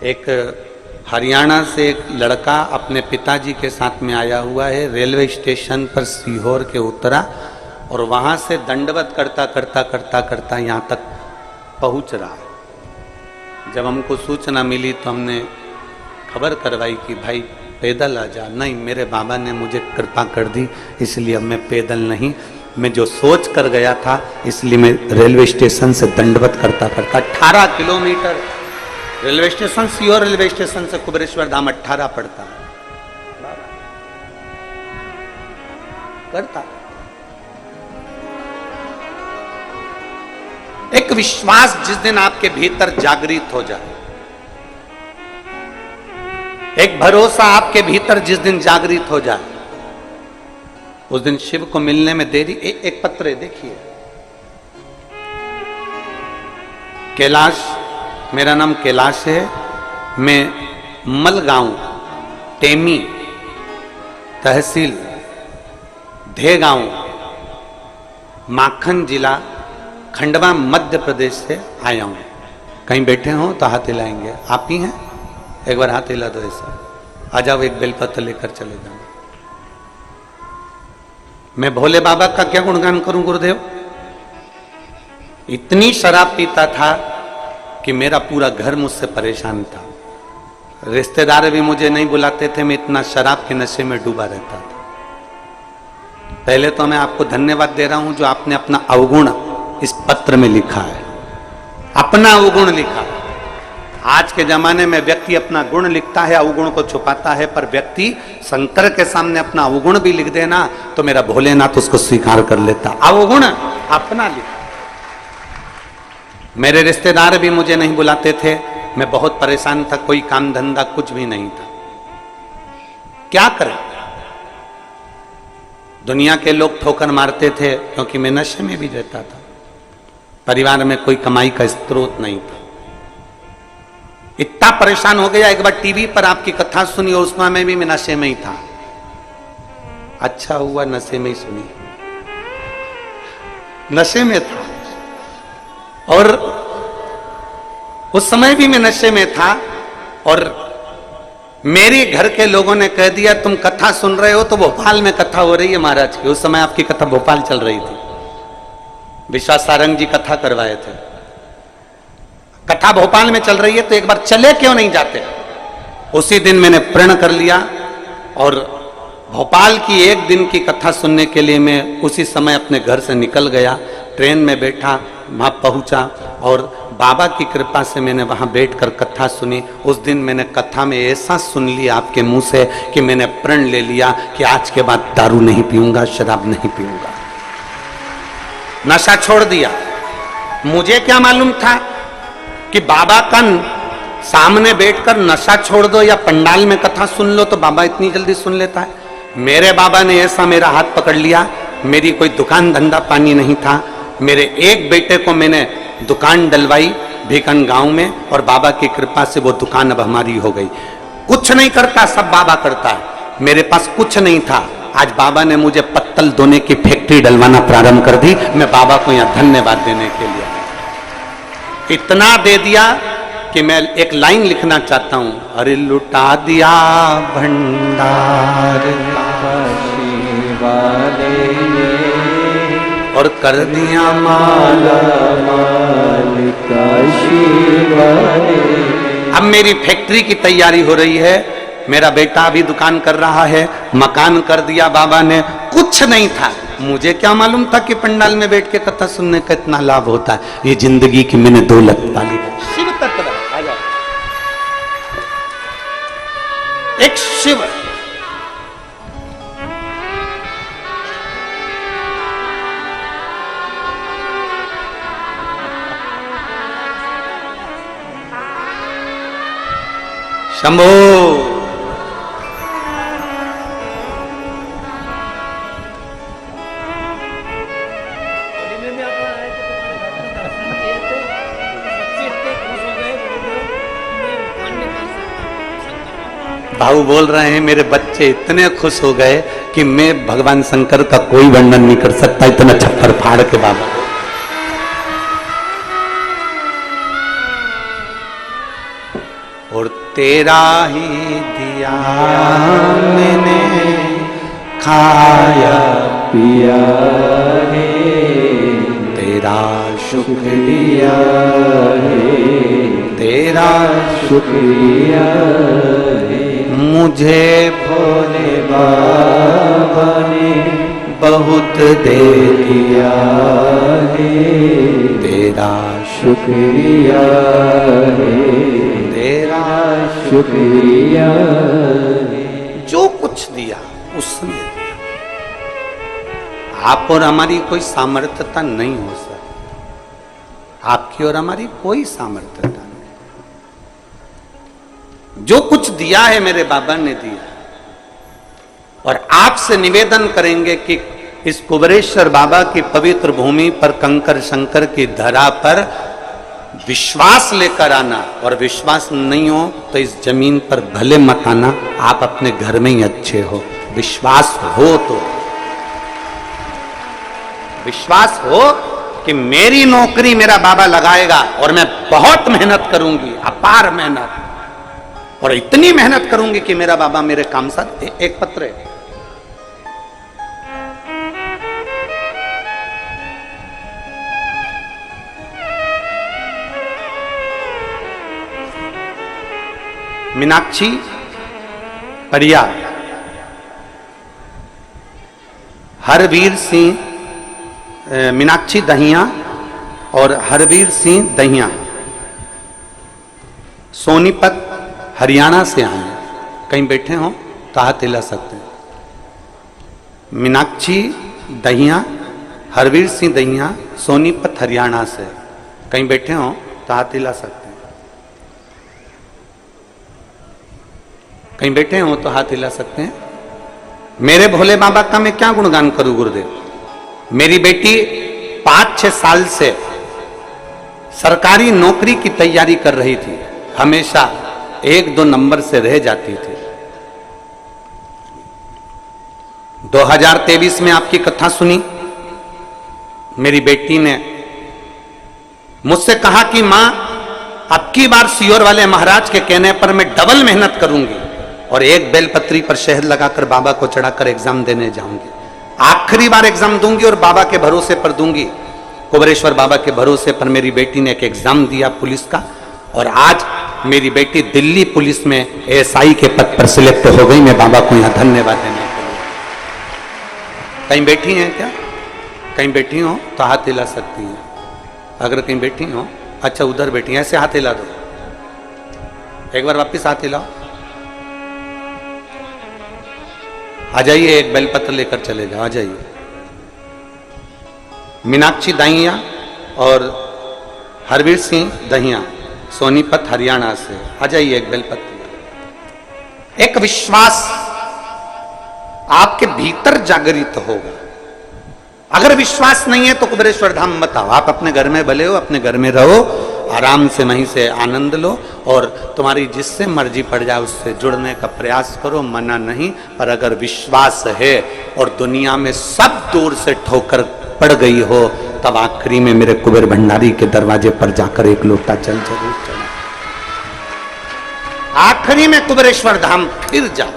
एक हरियाणा से एक लड़का अपने पिताजी के साथ में आया हुआ है, रेलवे स्टेशन पर सीहोर के उतरा और वहां से दंडवत करता करता करता करता यहां तक पहुंच रहा। जब हमको सूचना मिली तो हमने खबर करवाई कि भाई पैदल आ जा। नहीं, मेरे बाबा ने मुझे कृपा कर दी, इसलिए अब मैं पैदल नहीं, मैं जो सोच कर गया था इसलिए मैं रेलवे स्टेशन से दंडवत करता करता 18 kilometre railway station, Sehore railway station से कुबेरेश्वर धाम 18 पड़ता है, करता। एक विश्वास जिस दिन आपके भीतर जागृत हो जाए, एक भरोसा आपके भीतर जिस दिन जागृत हो जाए, उस दिन शिव को मिलने में देरी। एक पत्र है, देखिए। कैलाश, मेरा नाम कैलाश है, मैं मलगांव, टेमी तहसील, धेगांव, माखन जिला, खंडवा, मध्य प्रदेश से आया हूं। कहीं बैठे हो तो हाथ हिलाएंगे। आप ही हैं? एक बार हाथ हिला दो ऐसा। आ जाओ, एक बेलपत्र लेकर चले जाओ। मैं भोले बाबा का क्या गुणगान करूं गुरुदेव। इतनी शराब पीता था कि मेरा पूरा घर मुझसे परेशान था। रिश्तेदार भी मुझे नहीं बुलाते थे, मैं इतना शराब के नशे में डूबा रहता था। पहले तो मैं आपको धन्यवाद दे रहा हूं जो आपने अपना अवगुण इस पत्र में लिखा है, अपना अवगुण लिखा। आज के जमाने में व्यक्ति अपना गुण लिखता है, अवगुण को छुपाता है, पर व्यक्ति शंकर के सामने अपना अवगुण भी लिख देना तो मेरा भोलेनाथ उसको स्वीकार कर लेता। अवगुण अपना लिखा। मेरे रिश्तेदार भी मुझे नहीं बुलाते थे, मैं बहुत परेशान था, कोई काम धंधा कुछ भी नहीं था। क्या करें? दुनिया के लोग ठोकर मारते थे क्योंकि मैं नशे में भी रहता था, परिवार में कोई कमाई का स्रोत नहीं था। इतना परेशान हो गया, एक बार टीवी पर आपकी कथा सुनी और उसमें मैं भी नशे में ही था। अच्छा हुआ नशे में ही सुनी, नशे में था और उस समय भी मैं नशे में था। और मेरे घर के लोगों ने कह दिया तुम कथा सुन रहे हो तो भोपाल में कथा हो रही है महाराज की। उस समय आपकी कथा भोपाल चल रही थी, विश्वास सारंग जी कथा करवाए थे। कथा भोपाल में चल रही है तो एक बार चले क्यों नहीं जाते। उसी दिन मैंने प्रण कर लिया और भोपाल की एक दिन की कथा सुनने के लिए मैं उसी समय अपने घर से निकल गया। ट्रेन में बैठा, वहां पहुंचा और बाबा की कृपा से मैंने वहां बैठकर कथा सुनी। उस दिन मैंने कथा में ऐसा सुन लिया आपके मुंह से कि मैंने प्रण ले लिया कि आज के बाद दारू नहीं पीऊंगा, शराब नहीं पीऊंगा, नशा छोड़ दिया। मुझे क्या मालूम था कि बाबा का सामने बैठकर नशा छोड़ दो या पंडाल में कथा सुन लो तो बाबा इतनी जल्दी सुन लेता है। मेरे बाबा ने ऐसा मेरा हाथ पकड़ लिया। मेरी कोई दुकान धंधा पानी नहीं था। मेरे एक बेटे को मैंने दुकान डलवाई भीकन गांव में और बाबा की कृपा से वो दुकान अब हमारी हो गई। कुछ नहीं करता, सब बाबा करता है। मेरे पास कुछ नहीं था, आज बाबा ने मुझे पत्तल धोने की फैक्ट्री डलवाना प्रारंभ कर दी। मैं बाबा को यहाँ धन्यवाद देने के लिए इतना दे दिया कि मैं एक लाइन लिखना चाहता हूं। अरे लुटा दिया भंडार वाले और कर दिया माला माल काशी वाले। अब मेरी फैक्ट्री की तैयारी हो रही है, मेरा बेटा भी दुकान कर रहा है, मकान कर दिया बाबा ने। कुछ नहीं था, मुझे क्या मालूम था कि पंडाल में बैठ के कथा सुनने का इतना लाभ होता है। ये जिंदगी की मैंने दौलत पाली। शिव तत्व आ जाओ, एक शिव शंभो। भाऊ बोल रहे हैं मेरे बच्चे इतने खुश हो गए कि मैं भगवान शंकर का कोई वर्णन नहीं कर सकता, इतना छप्पर फाड़ के बाबा। और तेरा ही दिया मैंने खाया पिया है, तेरा शुक्रिया है, तेरा शुक्रिया है। मुझे भोले बाबा ने बहुत दे दिया है, तेरा शुक्रिया है, तेरा शुक्रिया है। जो कुछ दिया उसने दिया। आप और हमारी कोई सामर्थ्यता नहीं हो सकती, आपकी और हमारी कोई सामर्थ्यता नहीं। जो कुछ दिया है मेरे बाबा ने दिया। और आपसे निवेदन करेंगे कि इस कुबरेश्वर बाबा की पवित्र भूमि पर कंकर शंकर की धरा पर विश्वास लेकर आना, और विश्वास नहीं हो तो इस जमीन पर भले मत आना, आप अपने घर में ही अच्छे हो। विश्वास हो तो, विश्वास हो कि मेरी नौकरी मेरा बाबा लगाएगा और मैं बहुत मेहनत करूंगी, अपार मेहनत, और इतनी मेहनत करूंगी कि मेरा बाबा मेरे काम साथ। एक पत्र है, मीनाक्षी परिया, हरवीर सिंह, मीनाक्षी दहिया और हरवीर सिंह दहिया सोनीपत हरियाणा से आए हैं। कहीं बैठे हो तो हाथ हिला सकते हैं। मीनाक्षी दहिया, हरवीर सिंह दहिया सोनीपत हरियाणा से, कहीं बैठे हो तो हाथ हिला सकते हैं। कहीं बैठे हो तो हाथ हिला सकते हैं। मेरे भोले बाबा का मैं क्या गुणगान करूं गुरुदेव। मेरी बेटी 5-6 साल से सरकारी नौकरी की तैयारी कर रही थी, हमेशा 1-2 नंबर से रह जाती थी। 2023 में आपकी कथा सुनी, मेरी बेटी ने मुझसे कहा कि मां, अब की बार सियोर वाले महाराज के कहने पर मैं डबल मेहनत करूंगी और एक बेलपत्री पर शहद लगाकर बाबा को चढ़ाकर एग्जाम देने जाऊंगी। आखिरी बार एग्जाम दूंगी और बाबा के भरोसे पर दूंगी। कुबरेश्वर बाबा के भरोसे पर मेरी बेटी ने एक एग्जाम दिया पुलिस का, और आज मेरी बेटी दिल्ली पुलिस में एएसआई के पद पर सिलेक्ट हो गई। मैं बाबा को यहां धन्यवाद देने के लिए। कहीं बैठी हैं क्या? कहीं बैठी हो तो हाथ हिला सकती हैं। अगर कहीं बैठी हो, अच्छा उधर बैठी हैं, ऐसे हाथ हिला दो। एक बार वापिस हाथ हिलाओ। आ जाइए, एक बेलपत्र लेकर चले जाओ, आ जाइए। मीनाक्षी दाहिया और हरवीर सिंह दहिया, सोनीपत हरियाणा से, आ जाइए। एक बेलपत्र। एक विश्वास आपके भीतर जागृत होगा। अगर विश्वास नहीं है तो कुबेरेश्वर धाम मत आओ। आप अपने घर में भले हो, अपने घर में रहो, आराम से वहीं से आनंद लो, और तुम्हारी जिससे मर्जी पड़ जाए उससे जुड़ने का प्रयास करो, मना नहीं। पर अगर विश्वास है और दुनिया में सब दूर से ठोकर पड़ गई हो, तब आखिरी में मेरे कुबेर भंडारी के दरवाजे पर जाकर एक लोटा जल जरूर चढ़ा। आखिरी में कुबेरेश्वर धाम फिर जाओ।